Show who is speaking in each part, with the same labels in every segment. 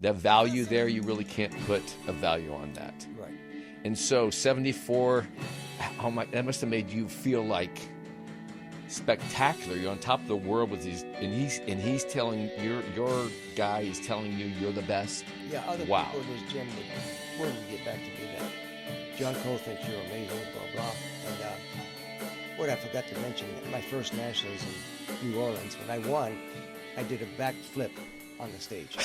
Speaker 1: that value there, you really can't put a value on that.
Speaker 2: Right.
Speaker 1: And so 74, that must have made you feel like spectacular. You're on top of the world with these, and he's telling your guy is telling you you're the best.
Speaker 2: Yeah, other
Speaker 1: wow.
Speaker 2: people in this gym would get back to me that John Cole thinks you're amazing, blah blah. And what I forgot to mention, my first nationals in New Orleans, when I won, I did a backflip on the stage.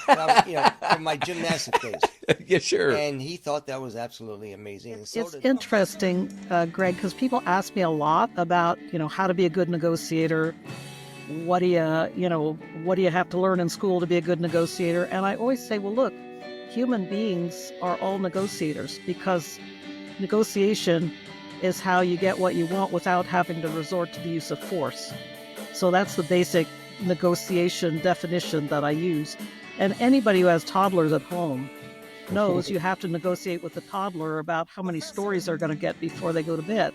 Speaker 2: From my gymnastic days.
Speaker 1: Yeah, sure.
Speaker 2: And he thought that was absolutely amazing. And so
Speaker 3: it's interesting, Greg, because people ask me a lot about, how to be a good negotiator. What do you have to learn in school to be a good negotiator? And I always say, well, look, human beings are all negotiators, because negotiation is how you get what you want without having to resort to the use of force. So that's the basic negotiation definition that I use. And anybody who has toddlers at home knows you have to negotiate with the toddler about how many stories they're going to get before they go to bed.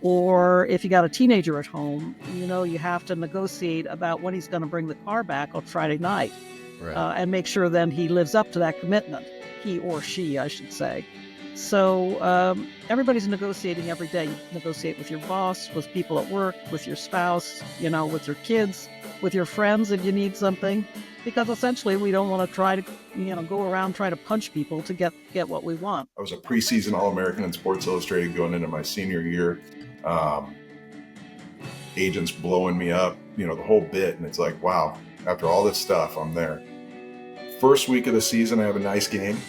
Speaker 3: Or if you got a teenager at home, you have to negotiate about when he's going to bring the car back on Friday night.
Speaker 1: Right.
Speaker 3: And make sure then he lives up to that commitment. He or she, I should say. So everybody's negotiating every day. You negotiate with your boss, with people at work, with your spouse, with your kids, with your friends if you need something. Because essentially we don't want to try to, go around trying to punch people to get what we want.
Speaker 4: I was a preseason All-American in Sports Illustrated going into my senior year. Agents blowing me up, the whole bit. And it's like, wow, after all this stuff, I'm there. First week of the season, I have a nice game.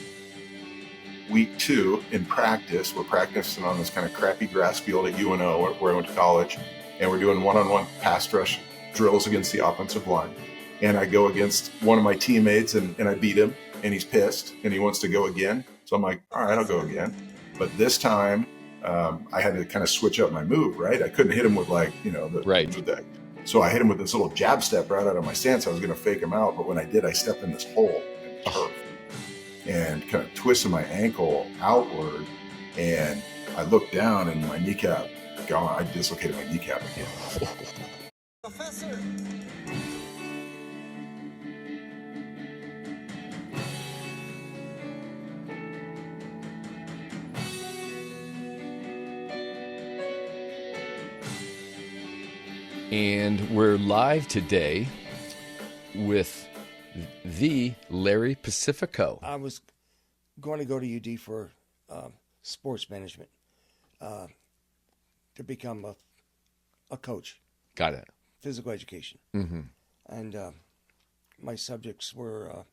Speaker 4: Week 2 in practice, we're practicing on this kind of crappy grass field at UNO where I went to college. And we're doing one-on-one pass rush drills against the offensive line. And I go against one of my teammates and I beat him, and he's pissed and he wants to go again. So I'm like, all right, I'll go again. But this time I had to kind of switch up my move, right? I couldn't hit him with so I hit him with this little jab step right out of my stance. I was going to fake him out. But when I did, I stepped in this hole in the turf and kind of twisted my ankle outward. And I looked down and my kneecap gone. I dislocated my kneecap again.
Speaker 2: Professor.
Speaker 1: And we're live today with the Larry Pacifico.
Speaker 2: I was going to go to UD for sports management to become a coach.
Speaker 1: Got it.
Speaker 2: Physical education.
Speaker 1: Mm-hmm.
Speaker 2: And my subjects were,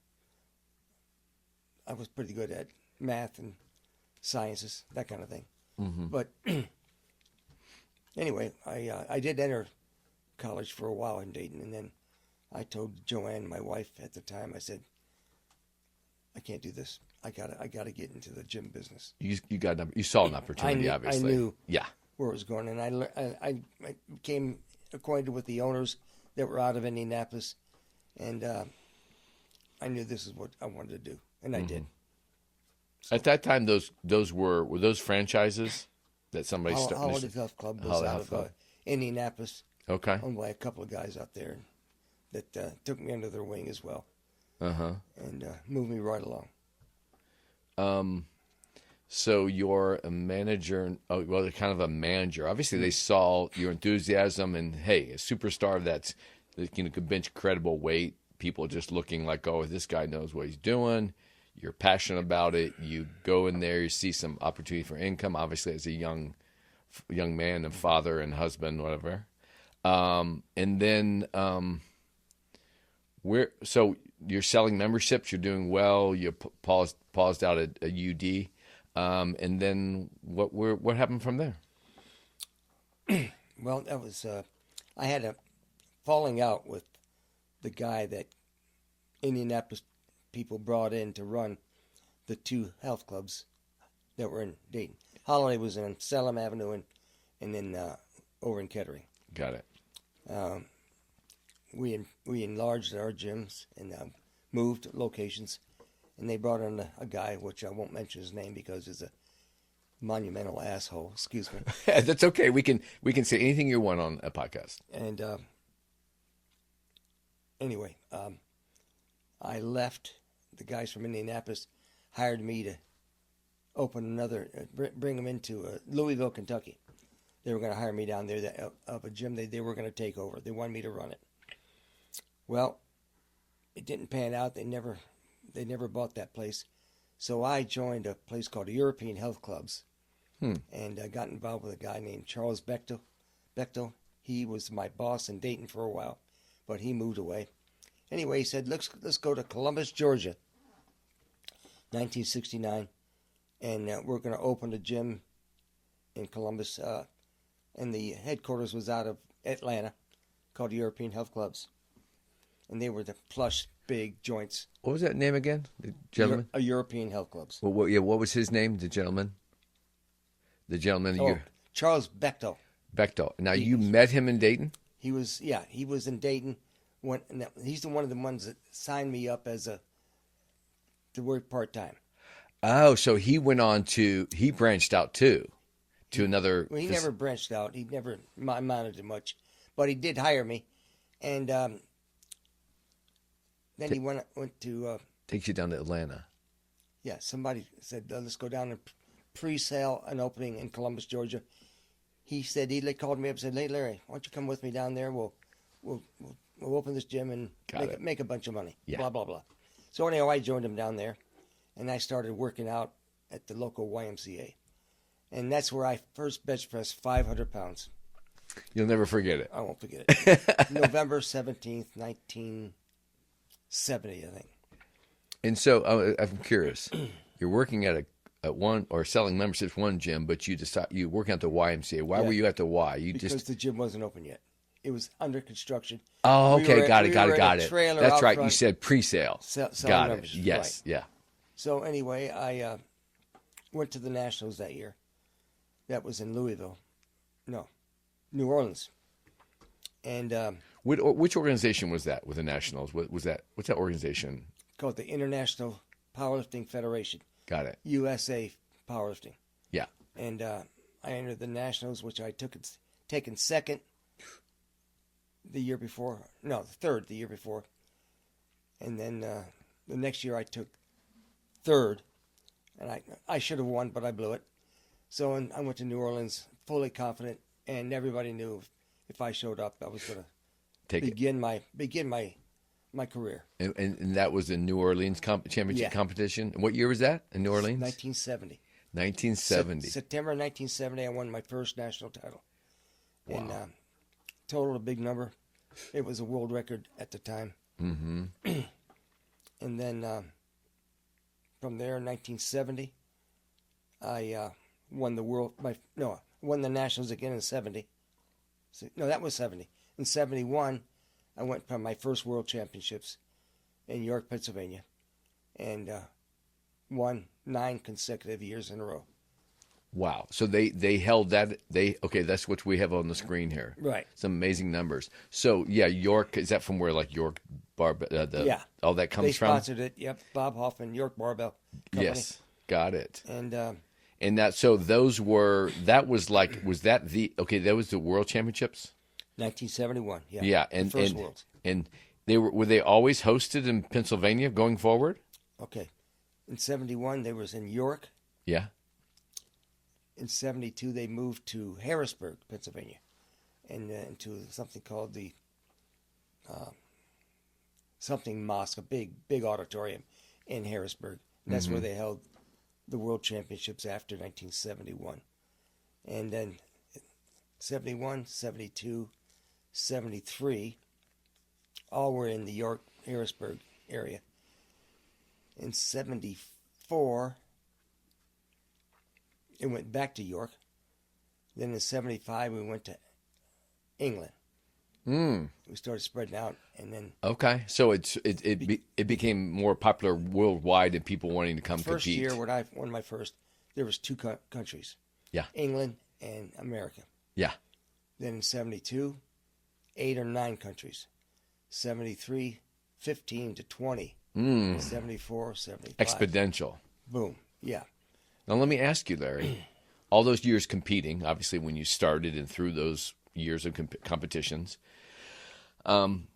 Speaker 2: I was pretty good at math and sciences, that kind of thing.
Speaker 1: Mm-hmm.
Speaker 2: But anyway, I did enter college for a while in Dayton, and then I told Joanne, my wife at the time, I said, I can't do this. I gotta get into the gym business.
Speaker 1: You saw an opportunity, obviously.
Speaker 2: I knew
Speaker 1: yeah.
Speaker 2: where it was going, and I became acquainted with the owners that were out of Indianapolis, and I knew this is what I wanted to do, and I did. So,
Speaker 1: at that time, those were those franchises that somebody started.
Speaker 2: Holiday Health Club was out of Indianapolis.
Speaker 1: Okay.
Speaker 2: Owned by a couple of guys out there that took me under their wing as well. And moved me right along.
Speaker 1: So you're a manager, kind of a manager. Obviously, they saw your enthusiasm and, hey, a superstar that could bench credible weight. People just looking like, oh, this guy knows what he's doing. You're passionate about it. You go in there, you see some opportunity for income, obviously, as a young man and father and husband, whatever. And then so you're selling memberships, you're doing well, you paused out at UD, and then what happened from there?
Speaker 2: Well, that was I had a falling out with the guy that Indianapolis people brought in to run the two health clubs that were in Dayton. Holiday was in Salem Avenue and then over in Kettering.
Speaker 1: Got it.
Speaker 2: We enlarged our gyms and moved locations, and they brought in a guy, which I won't mention his name because he's a monumental asshole. Excuse me.
Speaker 1: That's okay. We can say anything you want on a podcast.
Speaker 2: And anyway, I left the guys from Indianapolis hired me to open another, bring them into Louisville, Kentucky. They were going to hire me down there of a gym they were going to take over. They wanted me to run it. Well, it didn't pan out. They never bought that place. So I joined a place called European Health Clubs, and I got involved with a guy named Charles Bechtel. He was my boss in Dayton for a while, but he moved away. Anyway, he said, let's go to Columbus, Georgia, 1969, and we're going to open a gym in Columbus, and the headquarters was out of Atlanta, called European Health Clubs, and they were the plush, big joints.
Speaker 1: What was that name again, the gentleman?
Speaker 2: European Health Clubs.
Speaker 1: Well, what was his name, the gentleman? The gentleman.
Speaker 2: Charles Bechtel.
Speaker 1: Bechtel. Now, you met him in Dayton?
Speaker 2: He was in Dayton. He's one of the ones that signed me up to work part-time.
Speaker 1: Oh, so he branched out too, to another.
Speaker 2: Well, he never branched out. He never amounted to much, but he did hire me, and then he went to.
Speaker 1: Takes you down to Atlanta.
Speaker 2: Yeah, somebody said, let's go down and pre-sale an opening in Columbus, Georgia. He said, he called me up and said, hey, Larry, why don't you come with me down there? We'll open this gym and make a bunch of money.
Speaker 1: Yeah.
Speaker 2: Blah, blah, blah. So anyhow, I joined him down there, and I started working out at the local YMCA. And that's where I first bench pressed 500 pounds.
Speaker 1: You'll never forget it.
Speaker 2: I won't forget it. November 17th, 1970, I think.
Speaker 1: And so I'm curious. You're working at one or selling memberships one gym, but you working at the YMCA. Why were you at the Y?
Speaker 2: Because the gym wasn't open yet. It was under construction.
Speaker 1: Oh, okay, got it. That's right.
Speaker 2: Front,
Speaker 1: you said pre-sale. Got it. Yes,
Speaker 2: right.
Speaker 1: Yeah.
Speaker 2: So anyway, I went to the Nationals that year. That was in Louisville. No, New Orleans. And
Speaker 1: which organization was that with the Nationals? What's that organization?
Speaker 2: Called the International Powerlifting Federation.
Speaker 1: Got it.
Speaker 2: USA Powerlifting.
Speaker 1: Yeah.
Speaker 2: And I entered the Nationals, which I taken second the year before. No, third the year before. And then the next year I took third. And I should have won, but I blew it. So I went to New Orleans fully confident, and everybody knew if I showed up, I was going to begin my career.
Speaker 1: And that was the New Orleans championship competition. And what year was that in New Orleans?
Speaker 2: 1970.
Speaker 1: 1970.
Speaker 2: September 1970, I won my first national title.
Speaker 1: Wow.
Speaker 2: And total a big number. It was a world record at the time.
Speaker 1: Mm-hmm.
Speaker 2: And then from there, 1970, I won won the nationals again in 70. No, that was 70. In 71, I went for my first world championships in York, Pennsylvania, and won 9 consecutive years in a row.
Speaker 1: Wow. So they held that. That's what we have on the screen here.
Speaker 2: Right.
Speaker 1: Some amazing numbers. So, yeah, York, is that from where, like, York all that comes from?
Speaker 2: They sponsored it, yep. Bob Hoffman, York Barbell Company.
Speaker 1: Yes, got it.
Speaker 2: And
Speaker 1: that, so those were, that was the World Championships?
Speaker 2: 1971, yeah.
Speaker 1: Yeah,
Speaker 2: the first Worlds.
Speaker 1: And were they always hosted in Pennsylvania going forward?
Speaker 2: Okay. In 71, they was in York.
Speaker 1: Yeah.
Speaker 2: In 72, they moved to Harrisburg, Pennsylvania, and into something called the something mosque, a big auditorium in Harrisburg. And that's where they held the World Championships after 1971. And then 71, 72, 73, all were in the York, Harrisburg area. In 74, it went back to York. Then in 75, we went to England. We started spreading out, and then
Speaker 1: okay, so it became more popular worldwide, and people wanting to come compete.
Speaker 2: First year when I won my first, there was 2 countries.
Speaker 1: Yeah,
Speaker 2: England and America.
Speaker 1: Yeah.
Speaker 2: Then in 72, 8 or 9 countries. 73, 15 to 20. 74, 75.
Speaker 1: Exponential.
Speaker 2: Boom. Yeah.
Speaker 1: Now let me ask you, Larry. All those years competing, obviously when you started and through those years of competitions,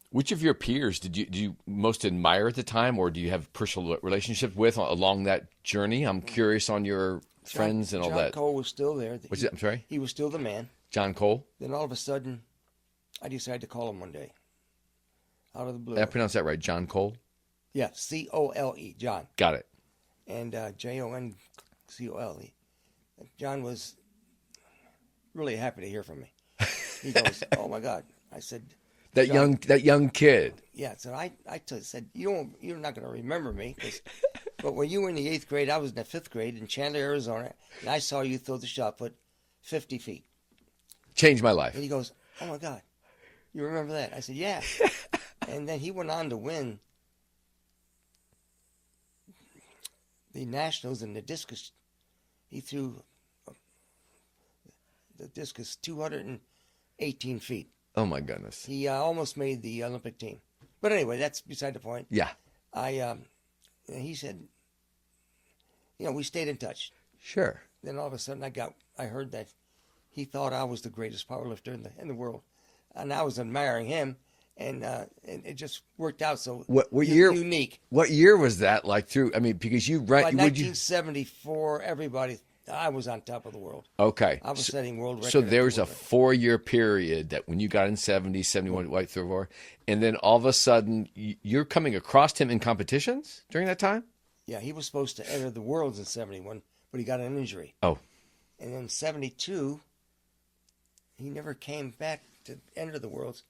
Speaker 1: Which of your peers did you most admire at the time, or do you have personal relationships with along that journey? I'm curious on your friends and all
Speaker 2: John
Speaker 1: that.
Speaker 2: Cole was still there.
Speaker 1: What's it? I'm sorry?
Speaker 2: He was still the man.
Speaker 1: John Cole?
Speaker 2: Then all of a sudden, I decided to call him one day, out of the blue.
Speaker 1: Did I pronounce that right? John Cole?
Speaker 2: Yeah, Cole, John.
Speaker 1: Got it.
Speaker 2: And Joncole. John was really happy to hear from me. He goes, "Oh my God!" I said,
Speaker 1: That young kid.
Speaker 2: "Yeah." So I said, "You're not going to remember me, but when you were in the 8th grade, I was in the 5th grade in Chandler, Arizona, and I saw you throw the shot put 50 feet."
Speaker 1: Changed my life.
Speaker 2: And he goes, "Oh my God, you remember that?" I said, "Yeah." And then he went on to win the nationals in the discus. He threw the discus 218 feet.
Speaker 1: Oh my goodness.
Speaker 2: He almost made the Olympic team. But anyway, that's beside the point.
Speaker 1: Yeah.
Speaker 2: He said, we stayed in touch.
Speaker 1: Sure.
Speaker 2: Then all of a sudden I heard that he thought I was the greatest powerlifter in the world. And I was admiring him, and it just worked out so
Speaker 1: what year,
Speaker 2: unique.
Speaker 1: What year was that like through? I mean, because you
Speaker 2: By 1974, I was on top of the world.
Speaker 1: Okay.
Speaker 2: I was setting world records.
Speaker 1: So there was a 4-year period that when you got in 70, 71, white through 4, and then all of a sudden you're coming across him in competitions during that time?
Speaker 2: Yeah, he was supposed to enter the worlds in 71, but he got an injury.
Speaker 1: Oh.
Speaker 2: And in 72, he never came back to enter the worlds.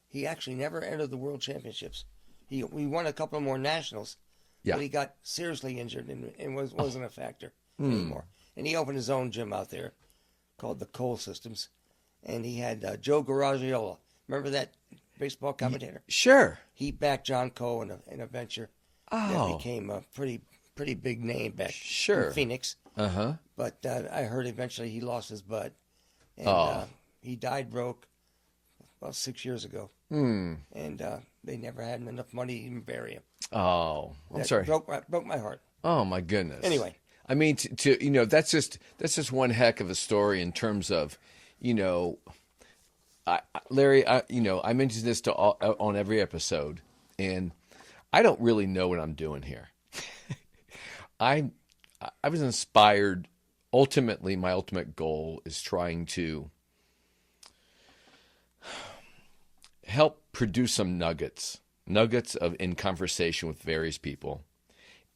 Speaker 2: He actually never entered the world championships. We won a couple more nationals, but he got seriously injured and wasn't a factor anymore. And he opened his own gym out there called the Cole Systems. And he had Joe Garagiola. Remember that baseball commentator?
Speaker 1: Sure.
Speaker 2: He backed John Cole in a venture that became a pretty big name back in Phoenix.
Speaker 1: Uh-huh.
Speaker 2: But I heard eventually he lost his bud. And he died broke about 6 years ago. And they never had enough money to even bury him.
Speaker 1: Oh, I'm sorry.
Speaker 2: Broke my heart.
Speaker 1: Oh, my goodness.
Speaker 2: Anyway.
Speaker 1: I mean, that's just one heck of a story in terms of, Larry, I mentioned this on every episode, and I don't really know what I'm doing here. I was inspired. Ultimately, my ultimate goal is trying to help produce some nuggets in conversation with various people.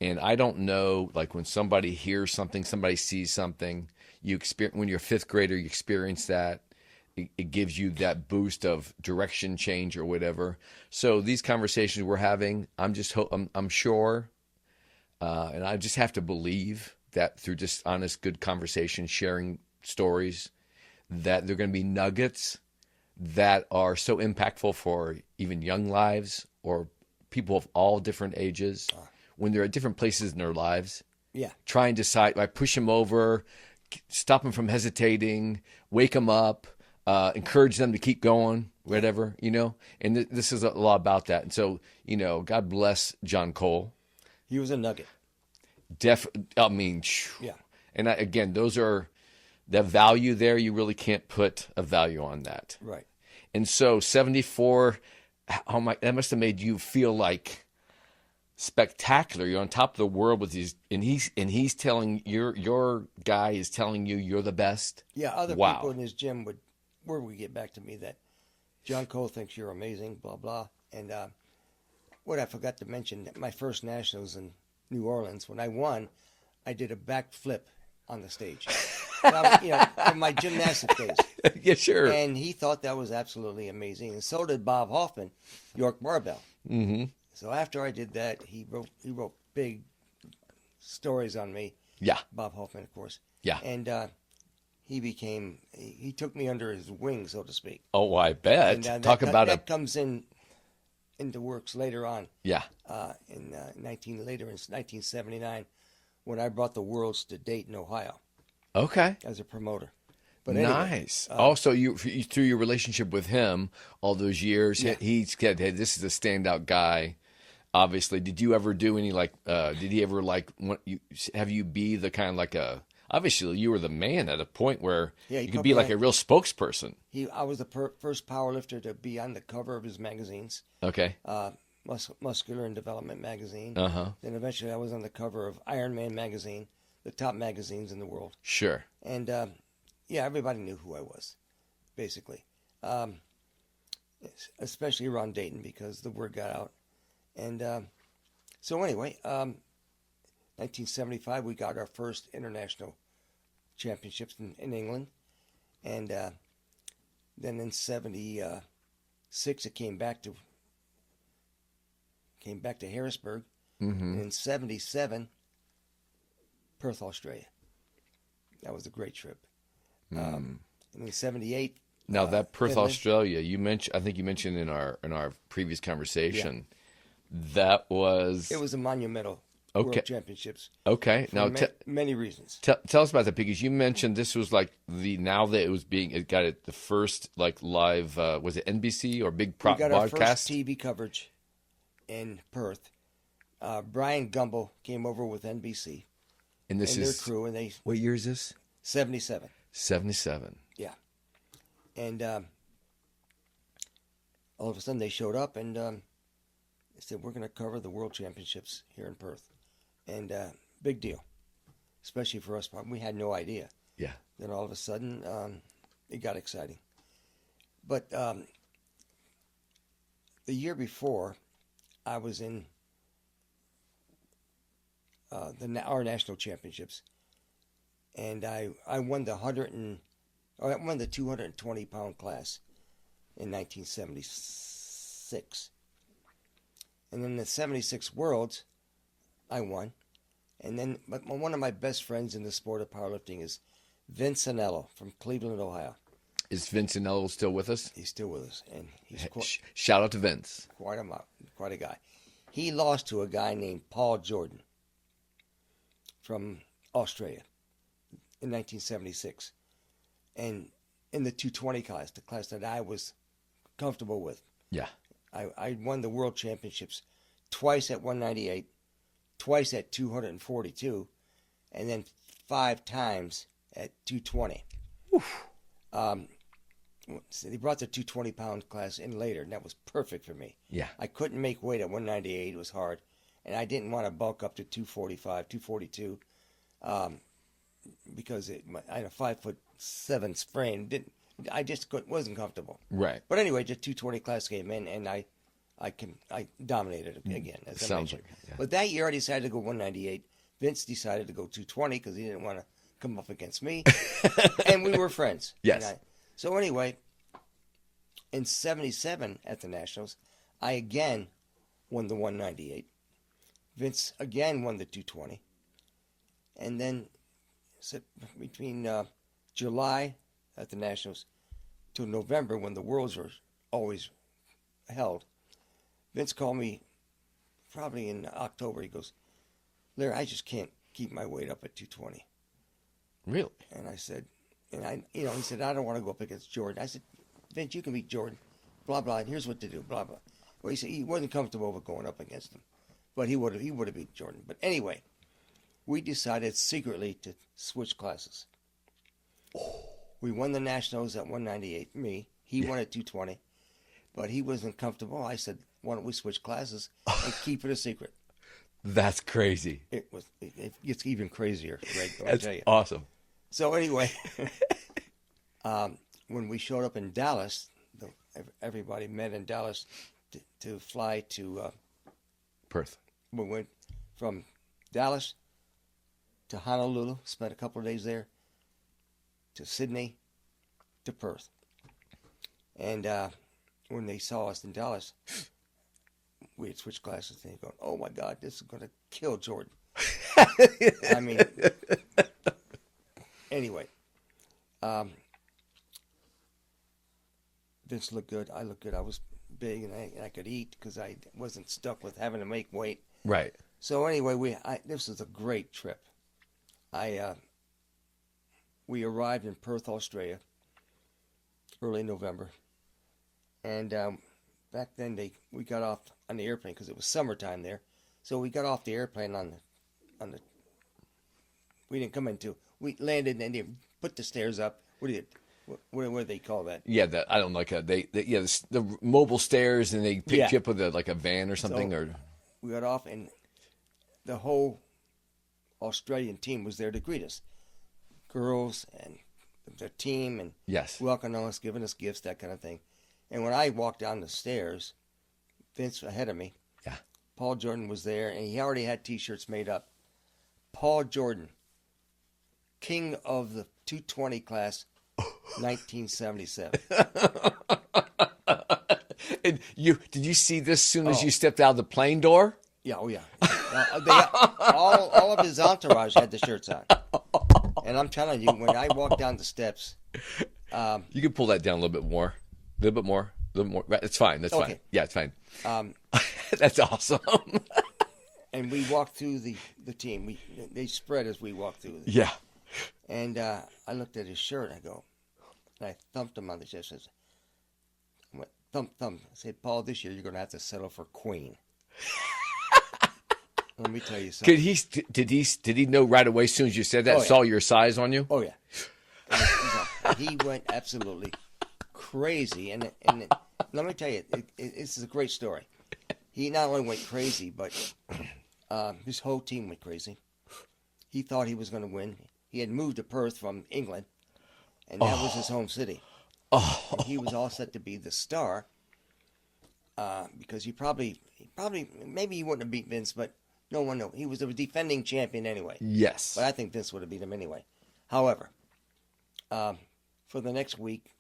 Speaker 1: And I don't know, like when somebody hears something, somebody sees something, when you're a 5th grader, you experience that. It gives you that boost of direction change or whatever. So these conversations we're having, I'm sure, and I just have to believe that through just honest, good conversation, sharing stories, that they're going to be nuggets that are so impactful for even young lives or people of all different ages. When they're at different places in their lives, try and decide, I push them over, stop them from hesitating, wake them up, encourage them to keep going, whatever, and this is a lot about that. And so, God bless John Cole.
Speaker 2: He was a nugget.
Speaker 1: And again, those are the value there. You really can't put a value on that.
Speaker 2: Right.
Speaker 1: And so 74, that must have made you feel like spectacular. You're on top of the world with these, and he's telling your guy is telling you you're the best.
Speaker 2: Yeah, other people in his gym would get back to me that John Cole thinks you're amazing, blah blah. And what I forgot to mention, my first nationals in New Orleans, when I won, I did a backflip on the stage. In my gymnastic days.
Speaker 1: Yeah, sure.
Speaker 2: And he thought that was absolutely amazing, and so did Bob Hoffman, York Barbell. Mm-hmm. So after I did that, he wrote big stories on me.
Speaker 1: Yeah.
Speaker 2: Bob Hoffman, of course.
Speaker 1: Yeah.
Speaker 2: And he took me under his wing, so to speak.
Speaker 1: Oh, I bet.
Speaker 2: And, that comes into works later on.
Speaker 1: Yeah.
Speaker 2: In 1979, when I brought the Worlds to Dayton, Ohio.
Speaker 1: Okay.
Speaker 2: As a promoter. But anyway,
Speaker 1: nice. Also, you through your relationship with him all those years, he said, "Hey, this is a standout guy." Obviously, did you ever do any did he ever have you be the kind of like a obviously you were the man at a point where
Speaker 2: Yeah, he
Speaker 1: you could
Speaker 2: put
Speaker 1: be
Speaker 2: me
Speaker 1: like
Speaker 2: on-
Speaker 1: a real spokesperson.
Speaker 2: I was the first powerlifter to be on the cover of his magazines,
Speaker 1: Okay.
Speaker 2: Muscular and Development magazine.
Speaker 1: Uh-huh.
Speaker 2: Then eventually I was on the cover of Iron Man magazine, the top magazines in the world.
Speaker 1: Sure.
Speaker 2: And yeah, everybody knew who I was, basically, especially around Dayton because the word got out. And so anyway, 1975 we got our first international championships in England, and then in '76 it came back to Harrisburg, and in '77 Perth, Australia. That was a great trip. And in '78.
Speaker 1: Now that Perth,
Speaker 2: Finland.
Speaker 1: Australia, I think you mentioned in our previous conversation, that was
Speaker 2: It was a monumental
Speaker 1: Okay.
Speaker 2: World Championships.
Speaker 1: okay.
Speaker 2: For
Speaker 1: Now
Speaker 2: many reasons.
Speaker 1: tell us about that, because you mentioned this was like now that it got the first like live was it NBC or big
Speaker 2: We got our first
Speaker 1: broadcast?
Speaker 2: TV coverage in Perth. Brian Gumbel came over with NBC
Speaker 1: And this
Speaker 2: and their
Speaker 1: is
Speaker 2: crew, and they
Speaker 1: what year is this?
Speaker 2: 77.
Speaker 1: 77.
Speaker 2: Yeah, and all of a sudden they showed up and they said, "We're going to cover the World Championships here in Perth," and big deal, especially for us. We had no idea.
Speaker 1: Yeah.
Speaker 2: Then all of a sudden, it got exciting. But the year before, I was in our national championships, and I won the 220 pound class in 1976, and then the '76 Worlds, I won, and then one of my best friends in the sport of powerlifting is Vince Anello from Cleveland, Ohio.
Speaker 1: Is Vince Anello still with us?
Speaker 2: He's still with us, and he's
Speaker 1: Shout out to Vince.
Speaker 2: quite a guy. He lost to a guy named Paul Jordan from Australia in 1976, and in the 220 class, the class that I was comfortable with.
Speaker 1: Yeah.
Speaker 2: I won the World Championships twice at 198, twice at 242, and then 5 times at 220. So they brought the 220 pound class in later, and that was perfect for me.
Speaker 1: Yeah.
Speaker 2: I couldn't make weight at 198; it was hard, and I didn't want to bulk up to 245, 242, because I had a 5'7" sprain. I just wasn't comfortable.
Speaker 1: Right.
Speaker 2: But anyway, the 220 class came in, and I dominated it again, as I
Speaker 1: Sounds
Speaker 2: mentioned.
Speaker 1: like it, yeah.
Speaker 2: But that year I decided to go 198. Vince decided to go 220 because he didn't want to come up against me, and we were friends.
Speaker 1: Yes.
Speaker 2: So anyway, in '77 at the Nationals, I again won the 198. Vince again won the 220, and then between July at the Nationals to November, when the Worlds were always held, Vince called me probably in October. He goes, "Larry, I just can't keep my weight up at 220."
Speaker 1: Really?
Speaker 2: And I said, he said, "I don't want to go up against Jordan." I said, "Vince, you can beat Jordan, blah, blah, and here's what to do, blah, blah." Well, he said he wasn't comfortable with going up against him, but he would have beat Jordan. But anyway, we decided secretly to switch classes. We won the Nationals at 198, me. He won at 220, but he wasn't comfortable. I said, "Why don't we switch classes and keep it a secret?"
Speaker 1: That's crazy.
Speaker 2: It gets even crazier, Greg, I'll
Speaker 1: That's
Speaker 2: tell you.
Speaker 1: awesome.
Speaker 2: So anyway, when we showed up in Dallas, everybody met in Dallas to fly to.
Speaker 1: Perth.
Speaker 2: We went from Dallas to Honolulu, spent a couple of days there, to Sydney, to Perth, and when they saw us in Dallas, we had switched classes. And they go, "Oh my God, this is going to kill Jordan." I mean. Anyway, Vince looked good. I looked good. I was big, and I could eat because I wasn't stuck with having to make weight.
Speaker 1: Right.
Speaker 2: So anyway, this was a great trip. We arrived in Perth, Australia, early November, and back then we got off on the airplane because it was summertime there. So we got off the airplane on the. We didn't come into. we landed and they put the stairs up. What do they call that?
Speaker 1: Yeah, I don't like the mobile stairs, and they pick you up with a van or something.
Speaker 2: So,
Speaker 1: or
Speaker 2: we got off, and the whole Australian team was there to greet us. Girls and their team, and
Speaker 1: yes,
Speaker 2: welcoming us, giving us gifts, that kind of thing. And when I walked down the stairs, Vince ahead of me,
Speaker 1: yeah,
Speaker 2: Paul Jordan was there, and he already had T-shirts made up. Paul Jordan, king of the 220 class, 1977.
Speaker 1: And did you see this as soon as you stepped out of the plane door?
Speaker 2: Yeah, oh yeah. All of his entourage had the shirts on. And I'm telling you, when I walked down the steps...
Speaker 1: you can pull that down a little bit more. A little bit more. Right, it's fine. That's fine. Yeah, it's fine. That's awesome.
Speaker 2: And we walked through the team. They spread as we walked through.
Speaker 1: Yeah.
Speaker 2: And I looked at his shirt. And I thumped him on the chest. I went, thump. I said, Paul, this year you're going to have to settle for Queen. Let me tell you something.
Speaker 1: Did he know right away as soon as you said that?
Speaker 2: Oh, yeah.
Speaker 1: Saw your size on you?
Speaker 2: Oh yeah. And he went absolutely crazy. And let me tell you, this is a great story. He not only went crazy, but his whole team went crazy. He thought he was going to win. He had moved to Perth from England, and that was his home city. And he was all set to be the star because maybe he wouldn't have beat Vince, but no one knew. He was the defending champion anyway.
Speaker 1: Yes.
Speaker 2: But I think Vince would have beat him anyway. However, for the next week,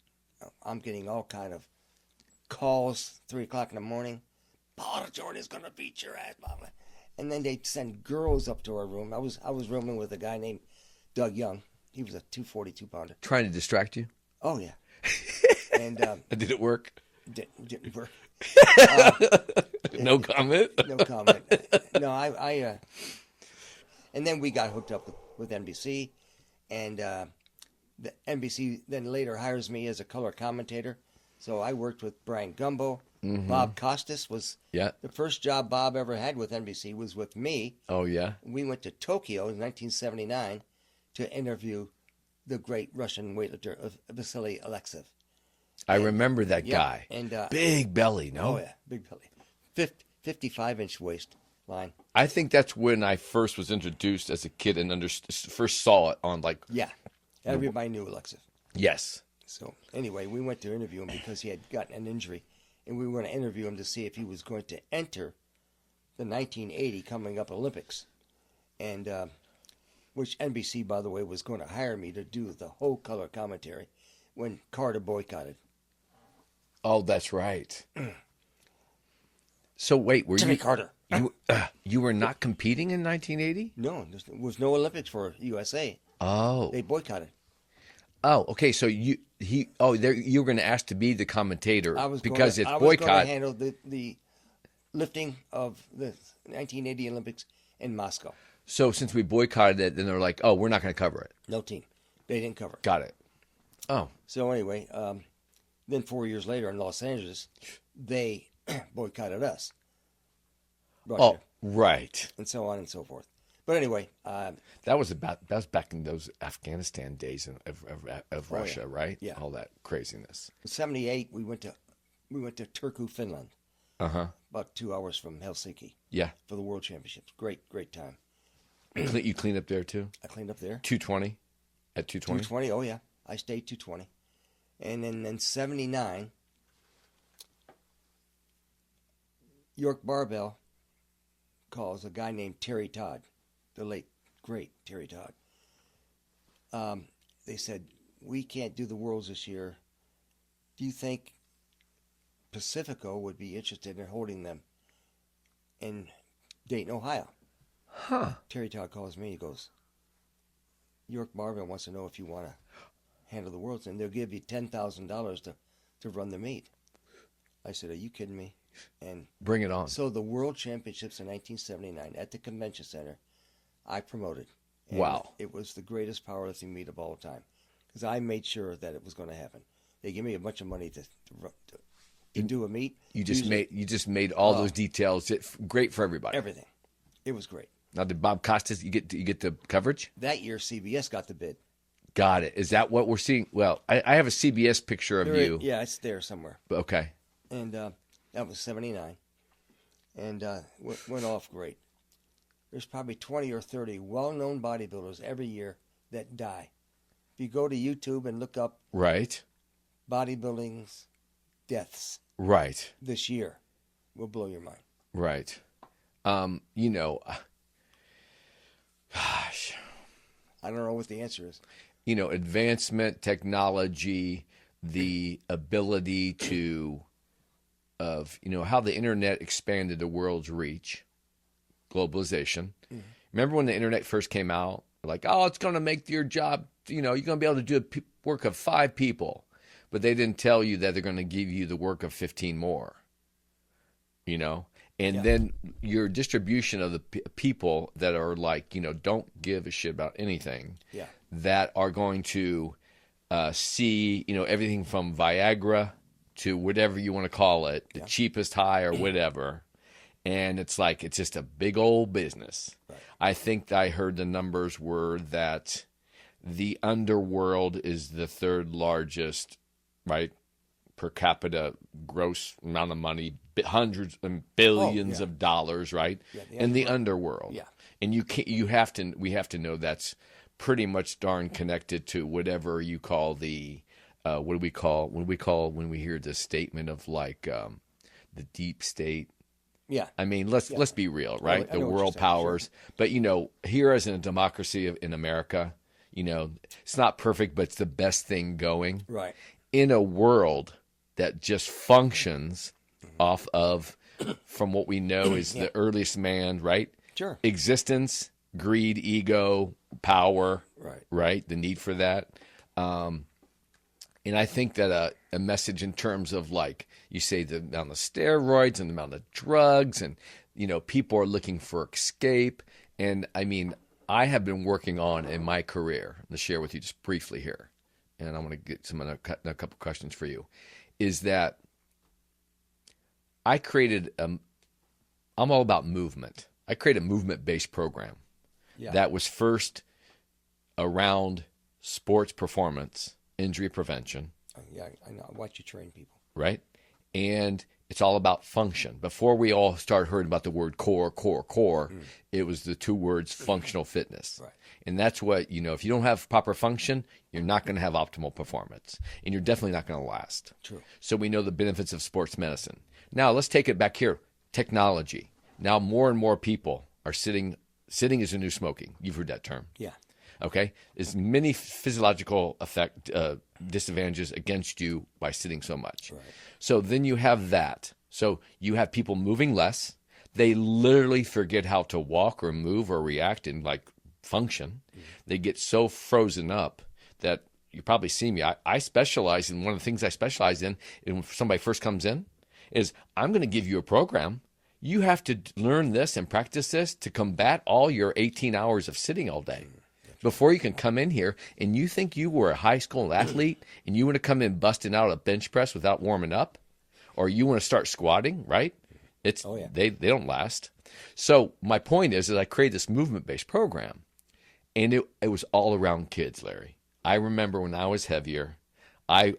Speaker 2: I'm getting all kind of calls, 3 o'clock in the morning. Paul Jordan is going to beat your ass, blah, blah. And then they send girls up to our room. I was rooming with a guy named Doug Young. He was a 242-pounder.
Speaker 1: Trying to distract you?
Speaker 2: Oh, yeah. And
Speaker 1: did it work?
Speaker 2: Didn't work.
Speaker 1: No comment?
Speaker 2: No comment. No, I and then we got hooked up with NBC, and the NBC then later hires me as a color commentator. So I worked with Brian Gumbo. Mm-hmm. Bob Costas was the first job Bob ever had with NBC was with me.
Speaker 1: Oh, yeah?
Speaker 2: We went to Tokyo in 1979 to interview the great Russian weightlifter Vasily Alexeyev.
Speaker 1: I remember that guy.
Speaker 2: And
Speaker 1: big belly, no?
Speaker 2: Oh, yeah, big belly. 55-inch waistline.
Speaker 1: I think that's when I first was introduced as a kid and first saw it on like...
Speaker 2: Yeah, everybody knew Alexeyev.
Speaker 1: Yes.
Speaker 2: So anyway, we went to interview him because he had gotten an injury, and we were going to interview him to see if he was going to enter the 1980 coming up Olympics, and which NBC, by the way, was going to hire me to do the whole color commentary when Carter boycotted.
Speaker 1: Oh, that's right. So wait, were
Speaker 2: Jimmy Carter?
Speaker 1: You were not competing in 1980?
Speaker 2: No, there was no Olympics for USA.
Speaker 1: Oh,
Speaker 2: They boycotted.
Speaker 1: Oh, okay. So you were going to ask to be the commentator because it's boycott.
Speaker 2: I was going to handle the lifting of the 1980 Olympics in Moscow.
Speaker 1: So since we boycotted it, then they're like, oh, we're not going to cover it.
Speaker 2: No team. They didn't cover it.
Speaker 1: Got it. Oh.
Speaker 2: So anyway, then 4 years later in Los Angeles, they boycotted us. Russia,
Speaker 1: oh, right.
Speaker 2: and so on and so forth. But anyway,
Speaker 1: that was back in those Afghanistan days of Russia, right?
Speaker 2: Yeah.
Speaker 1: All that craziness.
Speaker 2: In '78, we went to Turku, Finland. About 2 hours from Helsinki.
Speaker 1: Yeah.
Speaker 2: For the World Championships. Great time.
Speaker 1: You cleaned up there too?
Speaker 2: I cleaned up there.
Speaker 1: 220 at 220.
Speaker 2: 220. Oh yeah, I stayed 220, and then in '79, York Barbell calls a guy named Terry Todd, the late great Terry Todd. They said, we can't do the Worlds this year. Do you think Pacifico would be interested in holding them in Dayton, Ohio?
Speaker 1: Huh.
Speaker 2: Terry Todd calls me. He goes, York Barbell wants to know if you want to handle the Worlds, and they'll give you $10,000 to run the meet. I said, are you kidding me? And
Speaker 1: bring it on.
Speaker 2: So the World Championships in 1979 at the Convention Center, I promoted. And
Speaker 1: wow.
Speaker 2: It was the greatest powerlifting meet of all time because I made sure that it was going to happen. They gave me a bunch of money to do a meet.
Speaker 1: You just made all those details great for everybody.
Speaker 2: Everything. It was great.
Speaker 1: Now, did Bob Costas, you get the coverage?
Speaker 2: That year, CBS got the bid.
Speaker 1: Got it. Is that what we're seeing? Well, I have a CBS picture of you.
Speaker 2: Yeah, it's there somewhere.
Speaker 1: Okay.
Speaker 2: And that was 79. And went off great. There's probably 20 or 30 well-known bodybuilders every year that die. If you go to YouTube and look up
Speaker 1: Right.
Speaker 2: bodybuilding's deaths
Speaker 1: Right.
Speaker 2: this year, will blow your mind.
Speaker 1: Right. Gosh.
Speaker 2: I don't know what the answer is.
Speaker 1: Advancement, technology, the ability how the internet expanded the world's reach, globalization. Mm-hmm. Remember when the internet first came out? Like, oh, it's going to make your job, you're going to be able to do the work of 5 people. But they didn't tell you that they're going to give you the work of 15 more, And then your distribution of the people that are like, don't give a shit about anything, that are going to see, everything from Viagra to whatever you want to call it, the cheapest high or whatever. And it's like, it's just a big old business. Right. I think I heard the numbers were that the underworld is the 3rd largest, right, per capita gross amount of money, hundreds and billions of dollars, right? Yeah, in the underworld. Yeah. And we have to know that's pretty much darn connected to whatever you call the, when we hear the statement of like the deep state.
Speaker 2: Yeah.
Speaker 1: I mean, let's be real, right? The world powers. Sure. But, here as in a democracy in America, it's not perfect, but it's the best thing going.
Speaker 2: Right.
Speaker 1: In a world that just functions off of, from what we know is the earliest man, right?
Speaker 2: Sure.
Speaker 1: Existence, greed, ego, power, right? The need for that. And I think that a message in terms of like, you say the amount of steroids and the amount of drugs and, people are looking for escape. And I mean, I have been working on in my career, to share with you just briefly here, and I want to get a couple questions for you, is that I created, I'm all about movement. I created a movement-based program that was first around sports performance, injury prevention.
Speaker 2: Yeah, I know. I watch you train people.
Speaker 1: Right? And it's all about function. Before we all started hearing about the word core, it was the 2 words functional fitness. Right. And that's what, if you don't have proper function, you're not going to have optimal performance. And you're definitely not going to last.
Speaker 2: True.
Speaker 1: So we know the benefits of sports medicine. Now, let's take it back here. Technology. Now, more and more people are sitting is the new smoking. You've heard that term.
Speaker 2: Yeah.
Speaker 1: Okay? There's many physiological disadvantages against you by sitting so much. Right. So then you have that. So you have people moving less. They literally forget how to walk or move or react and like function. Mm-hmm. They get so frozen up that you probably see me. I specialize in, one of the things I specialize in when somebody first comes in, is I'm going to give you a program. You have to learn this and practice this to combat all your 18 hours of sitting all day. Before you can come in here, and you think you were a high school athlete and you want to come in busting out a bench press without warming up, or you want to start squatting, right? They don't last. So my point is that I created this movement-based program, and it was all around kids, Larry. I remember when I was heavier, I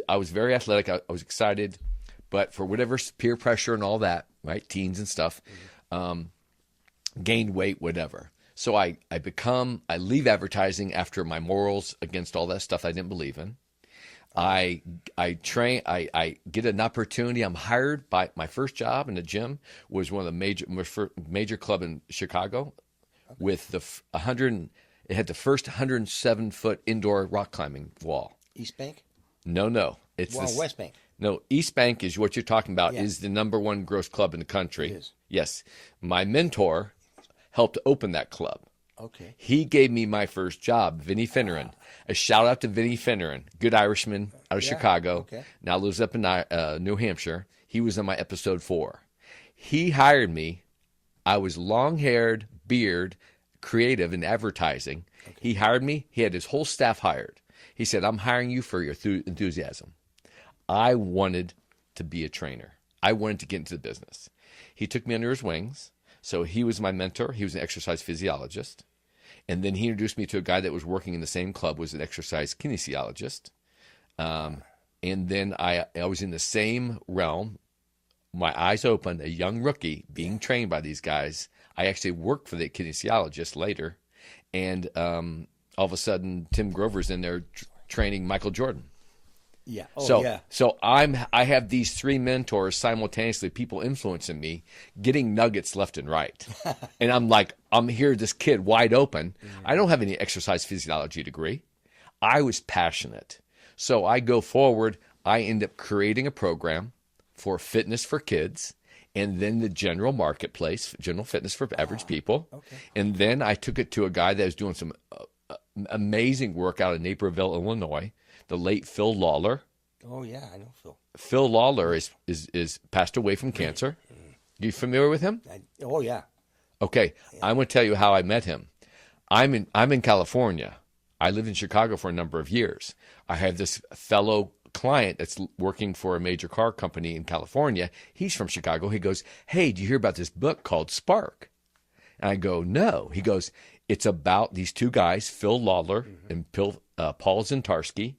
Speaker 1: was very athletic. I was excited, but for whatever peer pressure and all that, right, teens and stuff, gained weight, whatever. So I leave advertising after my morals against all that stuff I didn't believe in. I train, I get an opportunity. I'm hired by, my first job in the gym was one of the major club in Chicago with it had the first 107-foot indoor rock climbing wall.
Speaker 2: East Bank?
Speaker 1: No. It's
Speaker 2: West Bank.
Speaker 1: No, East Bank is what you're talking about, is the #1 gross club in the country.
Speaker 2: It is.
Speaker 1: Yes. My mentor helped open that club.
Speaker 2: Okay.
Speaker 1: He gave me my first job, Vinny Finneran. A shout out to Vinny Finneran, good Irishman out of Chicago. Okay. Now lives up in New Hampshire. He was on my episode 4. He hired me. I was long-haired, beard, creative in advertising. Okay. He hired me. He had his whole staff hired. He said, I'm hiring you for your enthusiasm. I wanted to be a trainer. I wanted to get into the business. He took me under his wings. So he was my mentor. He was an exercise physiologist. And then he introduced me to a guy that was working in the same club, was an exercise kinesiologist. And then I was in the same realm, my eyes open, a young rookie being trained by these guys. I actually worked for the kinesiologist later. And all of a sudden, Tim Grover's in there training Michael Jordan.
Speaker 2: Yeah.
Speaker 1: So I have these three mentors simultaneously, people influencing me, getting nuggets left and right. And I'm like, I'm here, this kid wide open. I don't have any exercise physiology degree. I was passionate. So I go forward, I end up creating a program for fitness for kids, and then the general marketplace, general fitness for average people.
Speaker 2: Okay.
Speaker 1: And then I took it to a guy that was doing some amazing work out of Naperville, Illinois, the late Phil Lawler.
Speaker 2: Oh yeah, I know Phil.
Speaker 1: Phil Lawler is passed away from cancer. You familiar with him?
Speaker 2: Oh yeah.
Speaker 1: Okay, I'm going to tell you how I met him. I'm in California. I lived in Chicago for a number of years. I have this fellow client that's working for a major car company in California. He's from Chicago. He goes, "Hey, do you hear about this book called Spark?" And I go, "No." He goes, "It's about these two guys, Phil Lawler and Paul Zintarski,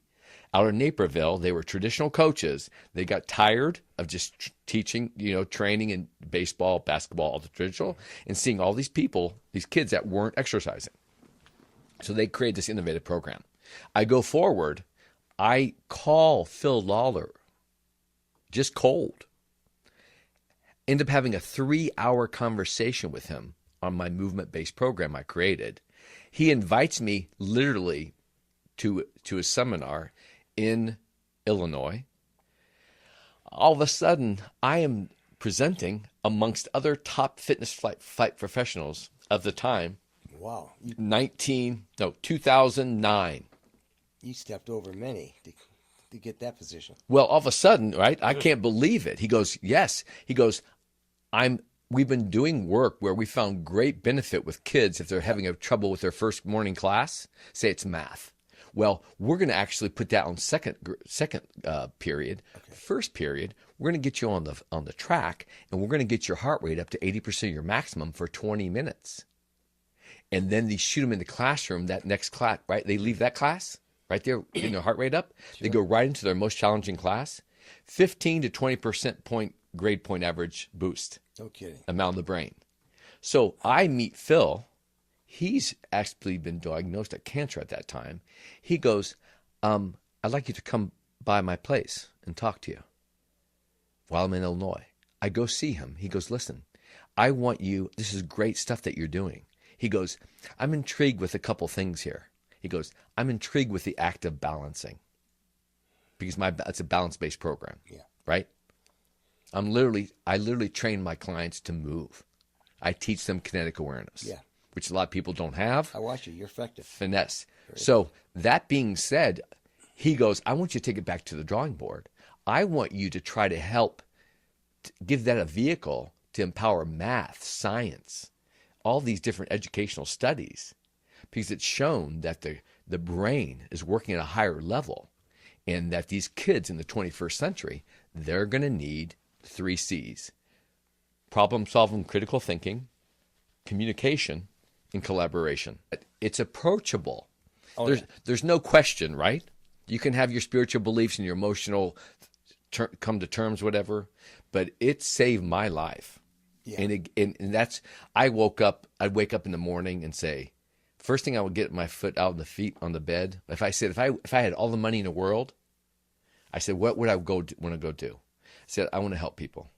Speaker 1: out of Naperville. They were traditional coaches. They got tired of just teaching, training in baseball, basketball, all the traditional, and seeing all these people, these kids that weren't exercising. So they created this innovative program. I go forward. I call Phil Lawler, just cold. End up having a 3-hour conversation with him on my movement-based program I created. He invites me literally to a seminar in Illinois. All of a sudden, I am presenting amongst other top fitness flight professionals of the time.
Speaker 2: Wow.
Speaker 1: 2009.
Speaker 2: You stepped over many to get that position.
Speaker 1: Well, all of a sudden, right? I can't believe it. He goes, "Yes." He goes, we've been doing work where we found great benefit with kids if they're having a trouble with their first morning class. Say it's math. Well, we're going to actually put that on second period. Okay. First period, we're going to get you on the track, and we're going to get your heart rate up to 80% of your maximum for 20 minutes. And then they shoot them in the classroom, that next class, right? They leave that class right there, getting their heart rate up. Sure. They go right into their most challenging class. 15 to 20% grade point average boost.
Speaker 2: No kidding. Amount
Speaker 1: of the brain. So I meet Phil. He's actually been diagnosed with cancer at that time. He goes, "I'd like you to come by my place and talk to you while I'm in Illinois." I go see him. He goes, "Listen, I want you, this is great stuff that you're doing." He goes, "I'm intrigued with a couple things here." He goes, "I'm intrigued with the act of balancing because it's a balance-based program."
Speaker 2: Yeah.
Speaker 1: Right? I literally train my clients to move. I teach them kinetic awareness.
Speaker 2: Yeah.
Speaker 1: Which a lot of people don't have.
Speaker 2: I watch you. You're effective.
Speaker 1: Finesse. So that being said, he goes, "I want you to take it back to the drawing board. I want you to try to help give that a vehicle to empower math, science, all these different educational studies, because it's shown that the brain is working at a higher level, and that these kids in the 21st century, they're going to need 3 C's: problem solving, critical thinking, communication, and collaboration. It's approachable. Oh, there's no question, right? You can have your spiritual beliefs and your emotional come to terms, whatever, but it saved my life. Yeah. And that's, I'd wake up in the morning and say, first thing I would get my foot out of the feet on the bed. If I had all the money in the world, I said, what would I want to go do? I said, I want to help people.